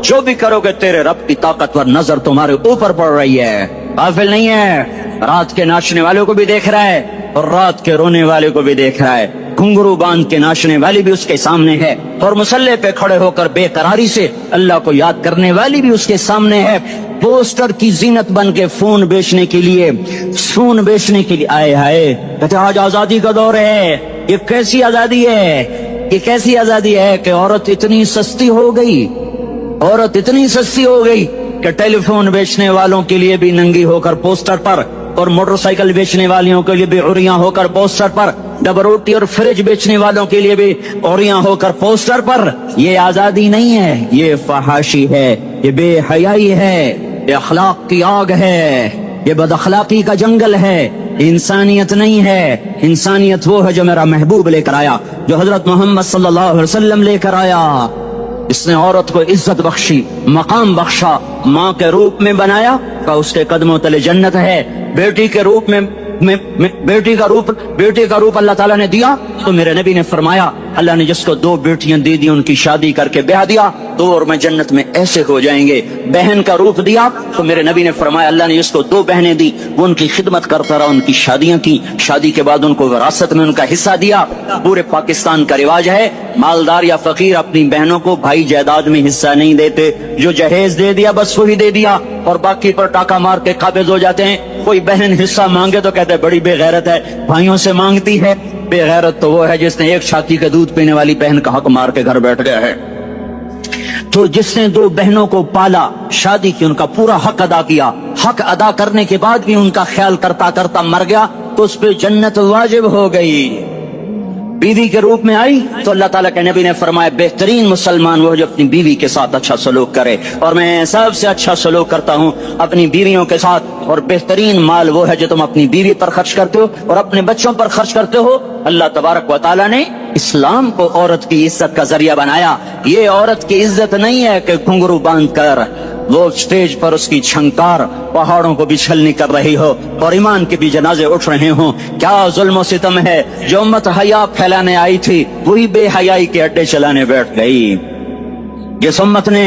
جو بھی کرو گے تیرے رب کی طاقتور نظر تمہارے اوپر پڑ رہی ہے, غافل نہیں ہے. رات کے ناچنے والوں کو بھی دیکھ رہا ہے اور رات کے رونے والے کو بھی دیکھ رہا ہے, گھنگرو باندھ کے ناچنے والی بھی اس کے سامنے ہے اور مسلح پہ کھڑے ہو کر بے قراری سے اللہ کو یاد کرنے والی بھی اس کے سامنے ہے. پوسٹر کی زینت بن کے فون بیچنے کے لیے آئے ہائے, کہتے آج آزادی کا دور ہے. یہ کیسی آزادی ہے, یہ کیسی آزادی ہے کہ عورت اتنی سستی ہو گئی, عورت اتنی سستی ہو گئی کہ ٹیلی فون بیچنے والوں کے لیے بھی ننگی ہو کر پوسٹر پر, اور موٹر سائیکل بیچنے والوں کے لیے بھی عریاں ہو کر پوسٹر پر, ڈبل روٹی اور فریج بیچنے والوں کے لیے بھی عریاں ہو کر پوسٹر پر. یہ آزادی نہیں ہے, یہ فحاشی ہے, یہ بے حیائی ہے, یہ اخلاق کی آگ ہے, یہ بد اخلاقی کا جنگل ہے, انسانیت نہیں ہے. انسانیت وہ ہے جو میرا محبوب لے کر آیا, جو حضرت محمد صلی اللہ علیہ وسلم لے کر آیا. اس نے عورت کو عزت بخشی, مقام بخشا, ماں کے روپ میں بنایا کہ اس کے قدموں تلے جنت ہے, بیٹی کے روپ میں بیٹی کا روپ اللہ تعالیٰ نے دیا تو میرے نبی نے فرمایا اللہ نے جس کو 2 بیٹیاں دی دی ان کی شادی کر کے بیاہ دیا تو اور میں جنت میں ایسے ہو جائیں گے. بہن کا روپ دیا تو میرے نبی نے فرمایا اللہ نے جس کو 2 بہنیں دی وہ ان کی خدمت کرتا رہا, ان کی شادیاں کی, شادی کے بعد ان کو وراثت میں ان کا حصہ دیا. پورے پاکستان کا رواج ہے مالدار یا فقیر اپنی بہنوں کو بھائی جائیداد میں حصہ نہیں دیتے, جو جہیز دے دیا بس وہی دے دیا اور باقی پر ٹاکا مار کے قابض ہو جاتے ہیں. کوئی بہن حصہ مانگے تو کہتے بڑی بے غیرت ہے, بھائیوں سے مانگتی ہے. بے غیرت تو وہ ہے جس نے ایک چھاتی کا دودھ پینے والی بہن کا حق مار کے گھر بیٹھ گیا ہے. تو جس نے 2 بہنوں کو پالا, شادی کی, ان کا پورا حق ادا کیا, حق ادا کرنے کے بعد بھی ان کا خیال کرتا کرتا مر گیا تو اس پہ جنت واجب ہو گئی. بیوی کے روپ میں آئی تو اللہ تعالیٰ کے نبی نے فرمایا بہترین مسلمان وہ جو اپنی بیوی کے ساتھ اچھا سلوک کرے, اور میں سب سے اچھا سلوک کرتا ہوں اپنی بیویوں کے ساتھ. اور بہترین مال وہ ہے جو تم اپنی بیوی پر خرچ کرتے ہو اور اپنے بچوں پر خرچ کرتے ہو. اللہ تبارک و تعالیٰ نے اسلام کو عورت کی عزت کا ذریعہ بنایا. یہ عورت کی عزت نہیں ہے کہ گھنگرو باندھ کر وہ اسٹیج پر اس کی چھنکار پہاڑوں کو بھی چھلنی کر رہی ہو اور ایمان کے بھی جنازے اٹھ رہے ہوں. کیا ظلم و ستم ہے, جو امت حیا پھیلانے آئی تھی وہی بے حیائی کے اڈے چلانے بیٹھ گئی. جس امت نے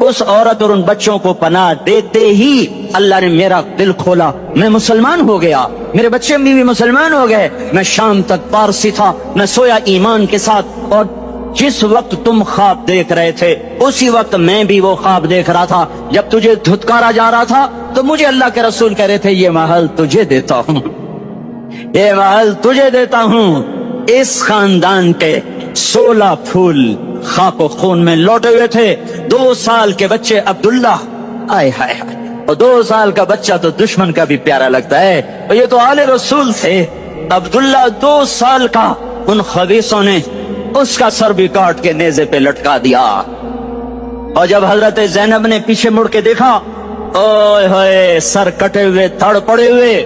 اس عورت اور ان بچوں کو پناہ دیتے ہی اللہ نے میرا دل کھولا، میں مسلمان ہو گیا، میرے بچے بھی مسلمان ہو گئے۔ میں شام تک پارسی تھا، میں سویا ایمان کے ساتھ، اور جس وقت تم خواب دیکھ رہے تھے اسی وقت میں بھی وہ خواب دیکھ رہا تھا۔ جب تجھے دھتکارا جا رہا تھا تو مجھے اللہ کے رسول کہہ رہے تھے یہ محل تجھے دیتا ہوں، یہ محل تجھے دیتا ہوں۔ اس خاندان کے 16 پھول خاک و خون میں لوٹے ہوئے تھے۔ 2 سال کے بچے عبداللہ، آئے ہائے ہائے، اور 2 سال کا بچہ تو دشمن کا بھی پیارا لگتا ہے، اور یہ تو آل رسول تھے۔ عبداللہ 2 سال کا، ان خبیثوں نے اس کا سر بھی کاٹ کے نیزے پہ لٹکا دیا۔ اور جب حضرت زینب نے پیچھے مڑ کے دیکھا، اوئے ہوئے، سر کٹے ہوئے، تھڑ پڑے ہوئے،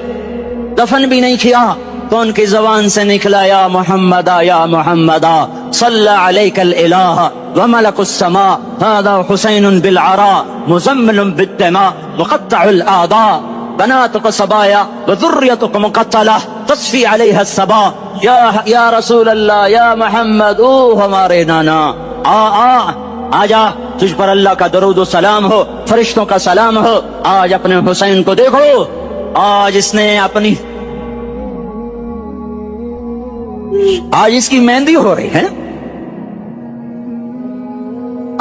دفن بھی نہیں کیا، تو ان کی زبان سے نکلا یا محمدہ یا محمدہ صلی علیک الالہ وملک السماء هذا حسین بالعراء مزمل بالدماء مقطع الاعضاء بناتك صبايا وذريتك مقتلة تصفي عليها الصبا یا رسول اللہ، یا محمد، او ہمارے نانا، آ جا، تجھ پر اللہ کا درود و سلام ہو، فرشتوں کا سلام ہو۔ آج اپنے حسین کو دیکھو، آج اس نے اپنی، آج اس کی مہندی ہو رہی ہے،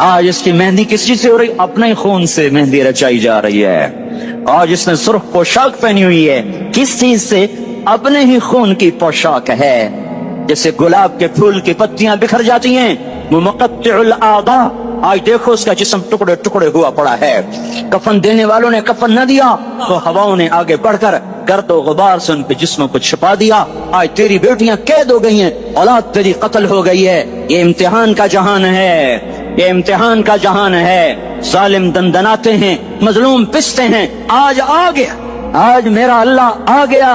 آج اس کی مہندی کس چیز سے ہو رہی؟ اپنے خون سے مہندی رچائی جا رہی ہے۔ آج اس نے سرخ پوشاک پہنی ہوئی ہے، کس چیز سے؟ اپنے ہی خون کی پوشاک ہے۔ جیسے گلاب کے پھول کی پتیاں بکھر جاتی ہیں، وہ مقطع الاعضاء، آج دیکھو اس کا جسم ٹکڑے ٹکڑے ہوا پڑا ہے۔ کفن دینے والوں نے کفن نہ دیا تو ہواؤں نے آگے بڑھ کر گرد و غبار سے ان کے جسموں کو چھپا دیا۔ آج تیری بیٹیاں قید ہو گئی ہیں، اولاد تیری قتل ہو گئی ہے۔ یہ امتحان کا جہان ہے، یہ امتحان کا جہان ہے۔ ظالم دندناتے ہیں، مظلوم پستے ہیں۔ آج آ گیا، آج میرا اللہ آ گیا،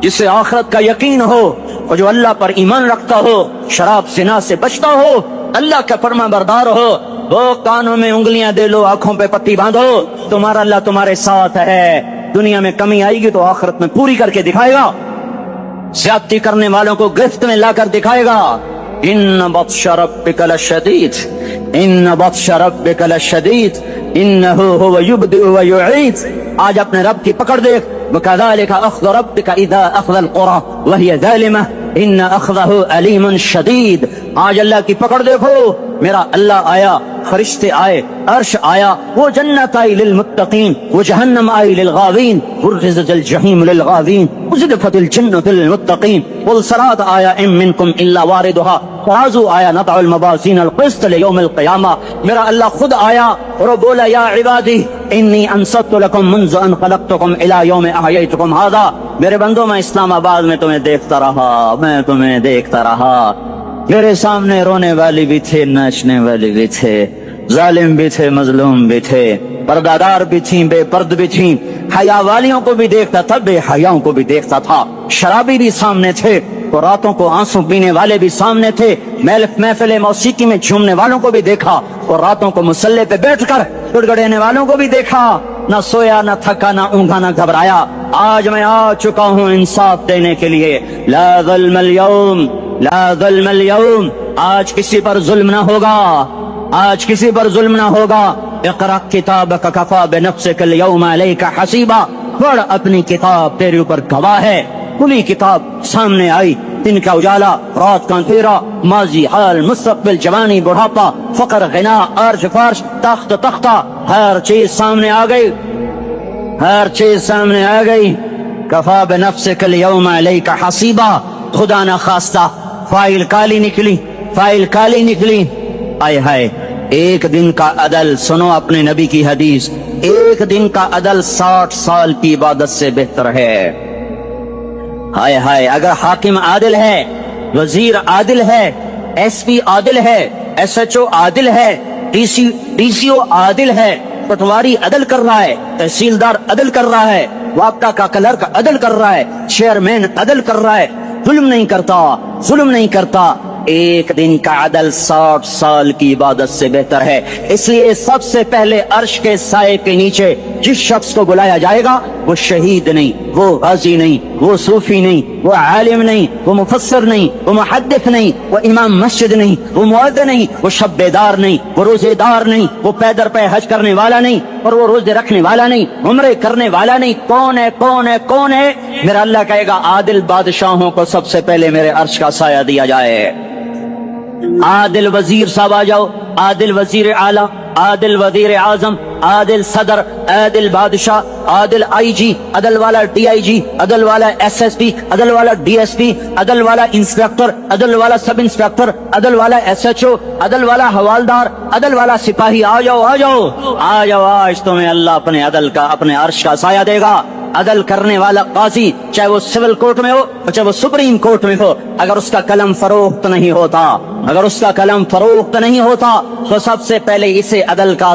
جسے آخرت کا یقین ہو اور جو اللہ پر ایمان رکھتا ہو، شراب زنا سے بچتا ہو، اللہ کا فرما بردار ہو۔ وہ کانوں میں انگلیاں دے لو، آنکھوں پہ پٹی باندھو، تمہارا اللہ تمہارے ساتھ ہے۔ دنیا میں کمی آئے گی تو آخرت میں پوری کر کے دکھائے گا، زیادتی کرنے والوں کو گرفت میں لا کر دکھائے گا۔ ان بطش ربک لشدید، ان بطش ربک لشدید انہ هو یبدئ ویعید۔ آج اپنے رب کی پکڑ دیکھ، وکذالک اخذ ربک اذا اخذ القری وہی ظالمہ ان اخذہ علیم شدید۔ آج اللہ کی پکڑ دیکھو، میرا اللہ آیا، فرشتے آئے، عرش آیا، وہ جنت آئی للمتقین، وہ جہنم آئی للغاوین، برزت الجحیم للغاوین، ازلفت الجنت للمتقین، والصراط آیا ان منکم الا واردھا، ترازو آیا، نضع الموازین القسط لیوم القیامہ۔ میرا اللہ خود آیا اور بولا یا عبادی انی انصت لکم منذ ان خلقتکم الی یوم احییتکم ھذا۔ میرے بندوں، میں اسلام آباد میں تمہیں دیکھتا رہا، میں تمہیں دیکھتا رہا، میرے سامنے رونے والی بھی تھے، ناچنے والی بھی تھے، ظالم بھی تھے، مظلوم بھی تھے، پردہ بھی تھیں، بے پرد بھی تھیں، حیا والیوں کو بھی دیکھتا تھا، بے حیاؤں کو بھی دیکھتا تھا، شرابی بھی سامنے تھے، اور راتوں کو آنسو پینے والے بھی سامنے تھے، محفل موسیقی میں جھومنے والوں کو بھی دیکھا، اور راتوں کو مسلح پہ بیٹھ کر گڑگڑانے والوں کو بھی دیکھا۔ نہ سویا، نہ تھکا، نہ اونگا، نہ گھبرایا۔ آج میں آ چکا ہوں انصاف دینے کے لیے۔ لا ظلم اليوم، لا ظلم اليوم، آج کسی پر ظلم نہ ہوگا، آج کسی پر ظلم نہ ہوگا۔ اقرأ کتابک کفی بنفسک اليوم علیک حسیبا، پڑھ اپنی کتاب، تیرے اوپر گواہ ہے۔ کھلی کتاب سامنے آئی، دن کا اجالا، رات کا اندھیرا، ماضی، حال، مستقبل، جوانی، بڑھاپا، فقر، غنا، عرش، فرش، تخت، تختہ، ہر چیز سامنے آ گئی، ہر چیز سامنے آ گئی۔ کفی بنفسک اليوم علیک حسیبا، خدا نہ خواستہ فائل کالی نکلی، فائل کالی نکلی۔ آئے ہائے، ایک دن کا عدل، سنو اپنے نبی کی حدیث، ایک دن کا عدل 60 سال کی عبادت سے بہتر ہے۔ ہائے ہائے، اگر حاکم عادل ہے، وزیر عادل ہے، ایس پی عادل ہے، ایس ایچ او عادل ہے، ڈی سی او عادل ہے، پٹواری عدل کر رہا ہے، تحصیلدار عدل کر رہا ہے، وابٹا کا کلرک عدل کر رہا ہے، چیئرمین عدل کر رہا ہے، ظلم نہیں کرتا، ظلم نہیں کرتا، ایک دن کا عدل 60 سال کی عبادت سے بہتر ہے۔ اس لیے سب سے پہلے عرش کے سائے کے نیچے جس شخص کو بلایا جائے گا وہ شہید نہیں، وہ غازی نہیں، وہ صوفی نہیں، وہ عالم نہیں، وہ مفسر نہیں، وہ محدث نہیں، وہ امام مسجد نہیں، وہ مؤذن نہیں، وہ شب بیدار نہیں، وہ روزے دار نہیں، وہ پیدر پہ حج کرنے والا نہیں، اور وہ روزے رکھنے والا نہیں، عمرے کرنے والا نہیں. کون ہے؟ کون ہے؟ کون ہے؟ میرا اللہ کہے گا عادل بادشاہوں کو سب سے پہلے میرے عرش کا سایہ دیا جائے. عادل وزیر صاحب آ جاؤ، عادل وزیر اعلیٰ، عادل وزیر اعظم، عادل صدر، عادل بادشاہ، عادل آئی جی، عدل والا ڈی آئی جی، عدل والا ایس ایس پی، عدل والا ڈی ایس پی، عدل والا انسپیکٹر، عدل والا سب انسپیکٹر، عدل والا ایس ایچ او، عدل والا حوالدار، عدل والا سپاہی. آ جاؤ آ جاؤ آ جاؤ، آج تمہیں اللہ اپنے عدل کا، اپنے عرش کا سایہ دے گا. عدل کرنے والا قاضی، چاہے وہ سول کورٹ میں ہو چاہے وہ سپریم کورٹ میں ہو، اگر اس کا قلم فروخت نہیں ہوتا، اگر اس کا قلم فروخت نہیں ہوتا تو سب سے پہلے اسے عدل کا،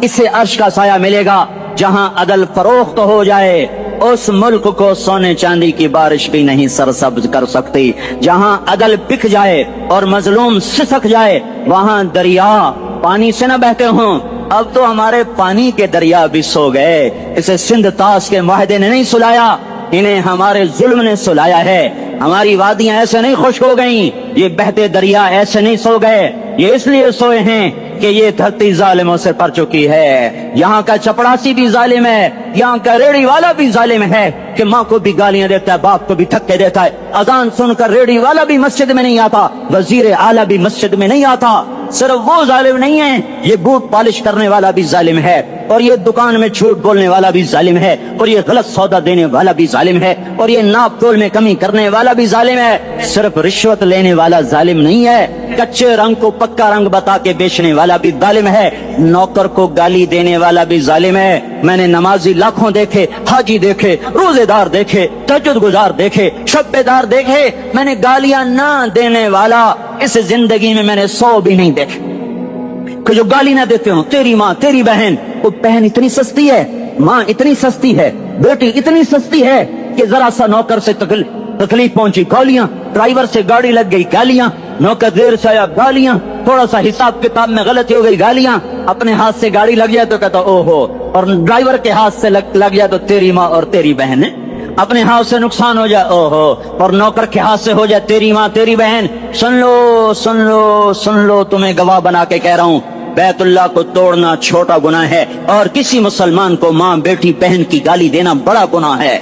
اسے عرش کا سایہ ملے گا. جہاں عدل فروخت ہو جائے اس ملک کو سونے چاندی کی بارش بھی نہیں سرسبز کر سکتی. جہاں عدل بک جائے اور مظلوم سسک جائے وہاں دریا پانی سے نہ بہتے ہوں. اب تو ہمارے پانی کے دریا بھی سو گئے. اسے سندھ طاس کے معاہدے نے نہیں سلایا، انہیں ہمارے ظلم نے سلایا ہے. ہماری وادیاں ایسے نہیں خشک ہو گئیں، یہ بہتے دریا ایسے نہیں سو گئے. یہ اس لیے سوئے ہیں کہ یہ دھرتی ظالموں سے پر چکی ہے. یہاں کا چپڑاسی بھی ظالم ہے، یہاں کا ریڑھی والا بھی ظالم ہے کہ ماں کو بھی گالیاں دیتا ہے، باپ کو بھی دھکے دیتا ہے. اذان سن کر ریڑھی والا بھی مسجد میں نہیں آتا، وزیر اعلیٰ بھی مسجد میں نہیں آتا. صرف وہ ظالم نہیں ہے، یہ بوٹ پالش کرنے والا بھی ظالم ہے، اور یہ دکان میں جھوٹ بولنے والا بھی ظالم ہے، اور یہ غلط سودا دینے والا بھی ظالم ہے، اور یہ ناپ تول میں کمی کرنے والا بھی ظالم ہے. صرف رشوت لینے والا ظالم نہیں ہے، کچے رنگ کو پکا رنگ بتا کے بیچنے والا بھی ظالم ہے، نوکر کو گالی دینے والا بھی ظالم ہے. میں نے نمازی لاکھوں دیکھے، حاجی دیکھے، روزے دار دیکھے، تہجد گزار دیکھے، شب بیدار دیکھے، میں نے گالیاں نہ دینے والا اس زندگی میں نے 100 بھی نہیں دیکھے کہ جو گالی نہ دیتے ہوں. تیری ماں، تیری بہن، وہ بہن اتنی سستی ہے، ماں اتنی سستی ہے، بیٹی اتنی سستی ہے کہ ذرا سا نوکر سے تکلیف پہنچی گالیاں، ڈرائیور سے گاڑی لگ گئی گالیاں، نوکر دیر سے آیا گالیاں، تھوڑا سا حساب کتاب میں غلطی ہو گئی گالیاں، اپنے ہاتھ سے گاڑی لگ جائے تو کہتا او ہو، اور ڈرائیور کے ہاتھ سے لگ جائے تو تیری ماں اور تیری بہن. اپنے ہاتھ سے نقصان ہو جائے او ہو، اور نوکر کے ہاتھ سے ہو جائے تیری ماں تیری بہن. سن لو سن لو سن لو، تمہیں گواہ بنا کے کہہ رہا ہوں، بیت اللہ کو توڑنا چھوٹا گناہ ہے، اور کسی مسلمان کو ماں بیٹی بہن کی گالی دینا بڑا گناہ ہے.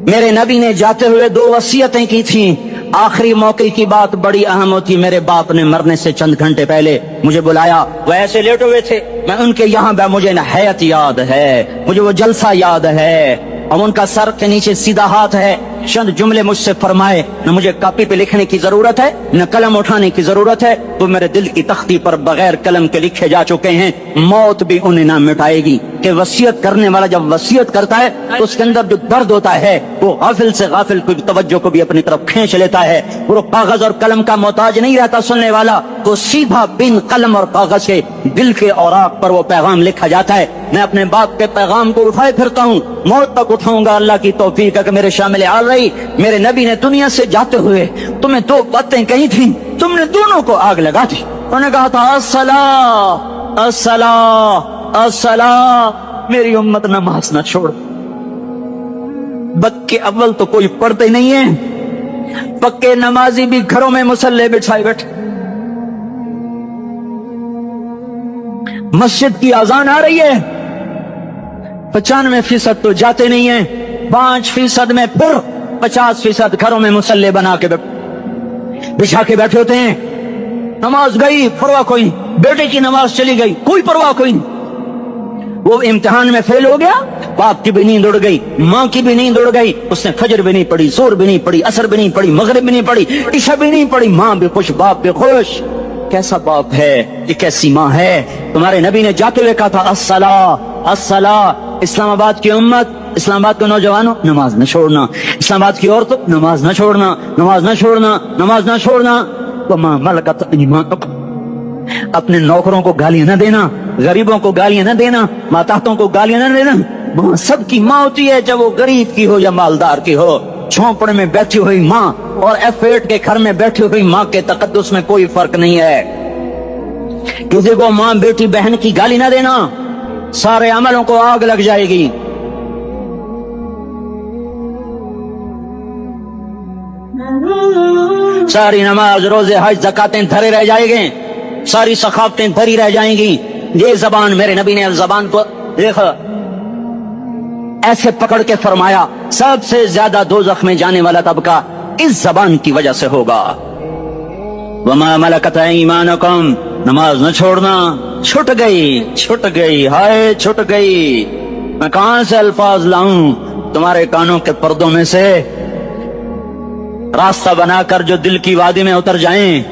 میرے نبی نے جاتے ہوئے 2 وصیتیں کی تھیں. آخری موقع کی بات بڑی اہم ہوتی. میرے باپ نے مرنے سے چند گھنٹے پہلے مجھے بلایا، وہ ایسے لیٹے ہوئے تھے، میں ان کے یہاں مجھے حیات یاد ہے، مجھے وہ جلسہ یاد ہے، اور ان کا سر کے نیچے سیدھا ہاتھ ہے. چند جملے مجھ سے فرمائے، نہ مجھے کاپی پہ لکھنے کی ضرورت ہے نہ قلم اٹھانے کی ضرورت ہے، تو میرے دل کی تختی پر بغیر قلم کے لکھے جا چکے ہیں. موت بھی انہیں نہ مٹائے گی کہ وصیت کرنے والا جب وصیت کرتا ہے تو اس کے اندر جو درد ہوتا ہے وہ غافل سے غافل کی توجہ کو بھی اپنی طرف کھینچ لیتا ہے. وہ کاغذ اور قلم کا محتاج نہیں رہتا سننے والا، تو سیدھا بن قلم اور کاغذ کے دل کے اوراق پر وہ پیغام لکھا جاتا ہے. میں اپنے باپ کے پیغام کو اٹھائے پھرتا ہوں، موت تک اٹھاؤں گا. اللہ کی توفیق ہے کہ میرے شامل آ رہی. میرے نبی نے دنیا سے جاتے ہوئے تمہیں 2 باتیں کہی تھیں، تم نے دونوں کو آگ لگا دی. انہوں نے کہا تھا الصلاۃ الصلاۃ الصلاۃ، میری امت نماز نہ چھوڑ. بک کے اول تو کوئی پڑھتے نہیں ہے، پکے نمازی بھی گھروں میں مصلے بچھائے بیٹھے. مسجد کی اذان آ رہی ہے، 95% تو جاتے نہیں ہیں، 5% میں پھر 50% گھروں میں مصلے بنا کے بچھا کے بیٹھے ہوتے ہیں. نماز گئی پرواہ کوئی نہیں، بیٹے کی نماز چلی گئی کوئی پرواہ کوئی نہیں. وہ امتحان میں فیل ہو گیا، باپ کی بھی نیند اڑ گئی، ماں کی بھی نیند اڑ گئی، اس نے فجر بھی نہیں پڑھی، زور بھی نہیں پڑھی، عصر بھی نہیں پڑھی، مغرب بھی نہیں پڑھی، عشاء بھی نہیں پڑھی. ماں بھی خوش باپ بھی خوش. کیسا باپ ہے یہ، کیسی ماں ہے. تمہارے نبی نے جاتے ہوئے کہا تھا الصلاۃ الصلاۃ. اسلام آباد کی امت، اسلام آباد کے نوجوانوں، نماز نہ چھوڑنا. اسلام آباد کی عورتوں، نماز نہ چھوڑنا، نماز نہ چھوڑنا، نماز نہ چھوڑنا. وما ملکت ایمانکم، اپنے نوکروں کو گالیاں نہ دینا، غریبوں کو گالیاں نہ دینا، ماتحتوں کو گالیاں نہ دینا. وہاں سب کی ماں ہوتی ہے، چاہے وہ غریب کی ہو یا مالدار کی ہو. جھونپڑے میں بیٹھی ہوئی ماں اور F8 کے گھر میں بیٹھی ہوئی ماں کے تقدس میں کوئی فرق نہیں ہے. کسی کو ماں بیٹی بہن کی گالی نہ دینا، سارے عملوں کو آگ لگ جائے گی. ساری نماز روزے حج زکاتیں دھرے رہ جائیں گے, ساری ثقافتیں دھری رہ جائیں گی. یہ زبان, میرے نبی نے زبان کو دیکھا ایسے پکڑ کے فرمایا سب سے زیادہ دوزخ میں جانے والا طبقہ اس زبان کی وجہ سے ہوگا. وما ملکت ایمانکم, نماز نہ چھوڑنا. چھٹ گئی ہائے چھٹ گئی. میں کہاں سے الفاظ لاؤں تمہارے کانوں کے پردوں میں سے, راستہ بنا کر جو دل کی وادی میں اتر جائیں.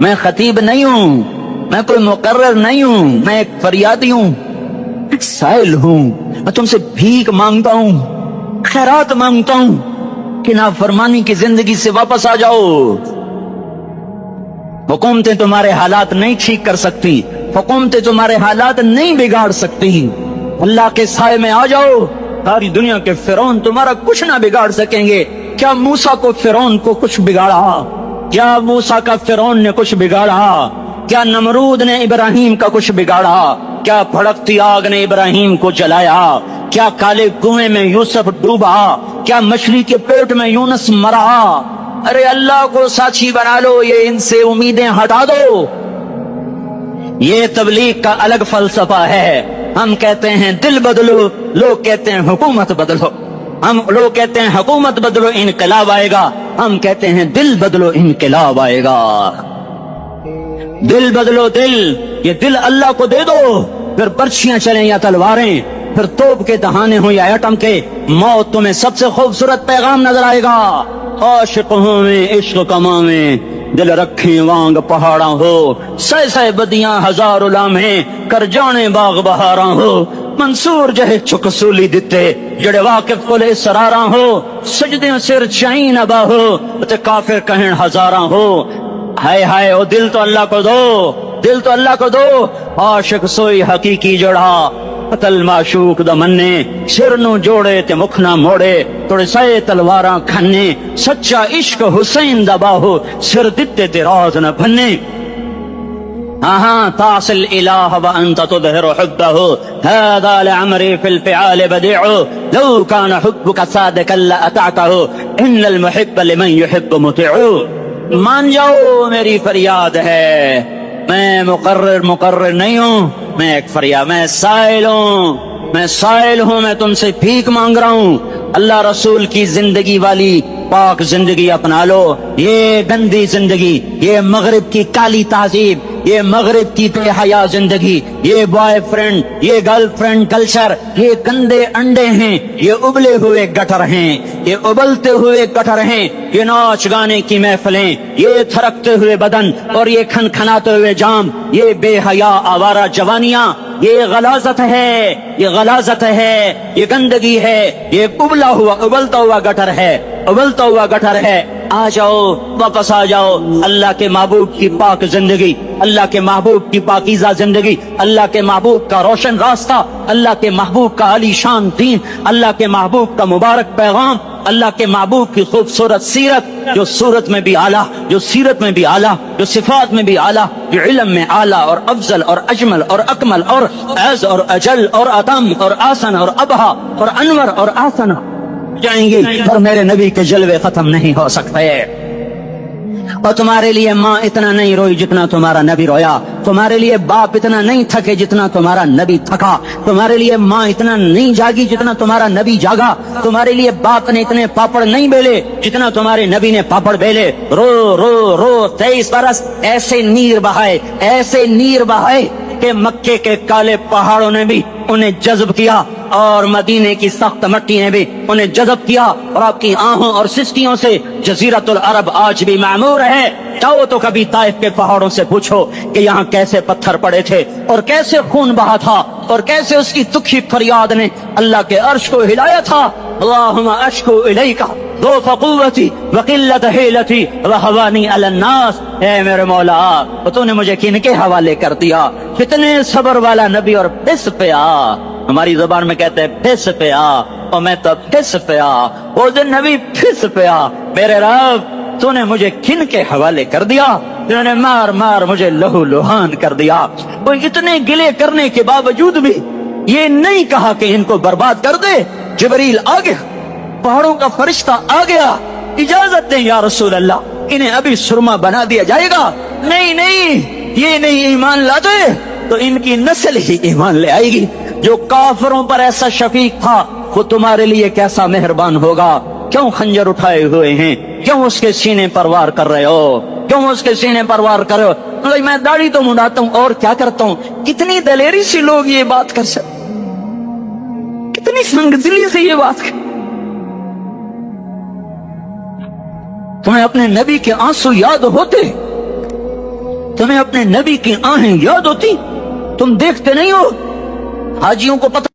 میں خطیب نہیں ہوں, میں کوئی مقرر نہیں ہوں, میں ایک فریادی ہوں, سائل ہوں. میں تم سے بھیک مانگتا ہوں, خیرات مانگتا ہوں کہ نافرمانی کی زندگی سے واپس آ جاؤ. حکومتیں تمہارے حالات نہیں ٹھیک کر سکتی, حکومتیں تمہارے حالات نہیں بگاڑ سکتی. اللہ کے سائے میں آ جاؤ. ساری دنیا کے فرعون تمہارا کچھ نہ بگاڑ سکیں گے. کیا موسیٰ کو فرعون کو کچھ بگاڑا؟ کیا موسیٰ کا فرعون نے کچھ بگاڑا؟ کیا نمرود نے ابراہیم کا کچھ بگاڑا؟ کیا بھڑکتی آگ نے ابراہیم کو جلایا؟ کیا کالے کنویں میں یوسف ڈوبا؟ کیا مچھلی کے پیٹ میں یونس مرا؟ ارے اللہ کو ساتھی بنا لو, یہ ان سے امیدیں ہٹا دو. یہ تبلیغ کا الگ فلسفہ ہے. ہم کہتے ہیں دل بدلو, لوگ کہتے ہیں حکومت بدلو. ہم لوگ کہتے ہیں حکومت بدلو انقلاب آئے گا, ہم کہتے ہیں دل بدلو انقلاب آئے گا. دل بدلو, دل, یہ دل اللہ کو دے دو. پھر برچیاں چلیں یا تلواریں, پھر توپ کے دہانے ہوں یا ایٹم کے, موت تمہیں سب سے خوبصورت پیغام نظر آئے گا. عاشق ہوں میں عشق کماں میں, دل رکھیں وانگ پہاڑاں ہو, سہ بدیاں ہزار لامہیں کر جانے باغ بہاراں ہو. منصور جہے چکسولی دتے جڑے واقف کل اسراراں ہو, سجدیں سر چائیں نبا ہو تے کافر کہیں ہزاراں ہو. ہائے ہائے او دل تو اللہ کو دو, دل تو اللہ کو دو. عاشق سوئی حقیقی جڑا, قتل معشوق دا مننے, سر نو جوڑے تے مکھ نہ موڑے, توڑے سائے تلواراں کھنے, سچا عشق حسین دا باہو, سر دتے تے راز نہ بھنے. تعصي الإله وأنت تظهر حبه, هذا لعمري في الفعال بديع, لو كان حبك صادقا لأطعته, إن المحب لمن يحب مطيع. مان جاؤ میری فریاد ہے, میں مقرر نہیں ہوں, میں ایک فریاد, میں سائل ہوں, میں تم سے بھیک مانگ رہا ہوں. اللہ رسول کی زندگی والی پاک زندگی اپنا لو. یہ گندی زندگی, یہ مغرب کی کالی تہذیب, یہ مغرب کی بے حیا زندگی, یہ بوائے فرینڈ, یہ گرل فرینڈ کلچر, یہ گندے انڈے ہیں, یہ ابلے ہوئے گٹر ہیں, یہ ابلتے ہوئے گٹر ہیں. یہ ناچ گانے کی محفلیں, یہ تھرکتے ہوئے بدن اور یہ کھنکھناتے ہوئے جام, یہ بے حیا آوارہ جوانیاں, یہ غلاظت ہے, یہ غلاظت ہے, یہ گندگی ہے, یہ ابلتا ہوا گٹر ہے, ابلتا ہوا گٹر ہے. آ جاؤ, واپس آ جاؤ. اللہ کے محبوب کی پاک زندگی, اللہ کے محبوب کی پاکیزہ زندگی, اللہ کے محبوب کا روشن راستہ, اللہ کے محبوب کا علی شان دین, اللہ کے محبوب کا مبارک پیغام, اللہ کے محبوب کی خوبصورت سیرت, جو صورت میں بھی اعلیٰ, جو سیرت میں بھی اعلیٰ, جو صفات میں بھی اعلیٰ, جو علم میں اعلیٰ اور افضل اور اجمل اور اکمل اور اعز اور اجل اور اتم اور آسن اور ابہا اور انور اور آسن جائیں گے, اور میرے نبی کے جلوے ختم نہیں ہو سکتے. اور تمہارے لیے ماں اتنا نہیں روئی جتنا تمہارا نبی رویا, تمہارے لیے باپ اتنا نہیں تھکے جتنا تمہارا نبی تھکا, تمہارے لیے ماں اتنا نہیں جاگی جتنا تمہارا نبی جاگا, تمہارے لیے باپ نے اتنے پاپڑ نہیں بیلے جتنا تمہارے نبی نے پاپڑ بیلے. رو رو رو 23 برس ایسے نیر بہائے کہ مکے کے کالے پہاڑوں نے بھی انہیں جذب کیا, اور مدینے کی سخت مٹی نے بھی انہیں جذب کیا, اور آپ کی آہوں اور سسکیوں سے جزیرت العرب آج بھی معمور ہے. جاؤ تو کبھی طائف کے پہاڑوں سے پوچھو کہ یہاں کیسے پتھر پڑے تھے, اور کیسے خون بہا تھا, اور کیسے اس کی تکھی فریاد نے اللہ کے عرش کو ہلایا تھا. اللہم اشکو الیکا ضعف قوتی وقلت حیلتی وہوانی علی الناس. اے میرے مولا, تو نے مجھے کن کے حوالے کر دیا؟ کتنے صبر والا نبی, اور پس پہ آ, ہماری زبان میں کہتے ہیں پس پہ آ, اور میں تو پس پہ آ, وہ دن نبی پس پہ آ. میرے رب, تو نے مجھے کن کے حوالے کر دیا؟ انہوں نے مار مجھے لہو لہان کر دیا. وہ اتنے گلے کرنے کے باوجود بھی یہ نہیں کہا کہ ان کو برباد کر دے. جبریل آ گیا, پہاڑوں کا فرشتہ آ گیا, اجازت دیں یا رسول اللہ, انہیں ابھی سرما بنا دیا جائے گا؟ نہیں نہیں، یہ نہیں ایمان لاتے تو ان کی نسل ہی ایمان لے آئے گی۔ جو کافروں پر ایسا شفیق تھا وہ تمہارے لیے کیسا مہربان ہوگا؟ کیوں خنجر اٹھائے ہوئے ہیں؟ کیوں اس کے سینے پر وار کر رہے ہو؟ کیوں اس کے سینے پر وار کر رہے ہو؟ میں داڑھی تو منڈاتا ہوں اور کیا کرتا ہوں۔ کتنی دلیری سے لوگ یہ بات کر سکتے، کتنی سنگدلی سے یہ بات کر۔ تمہیں اپنے نبی کے آنسو یاد ہوتے؟ تمہیں اپنے نبی کی آہیں یاد ہوتی؟ تم دیکھتے نہیں ہو حاجیوں کو پتہ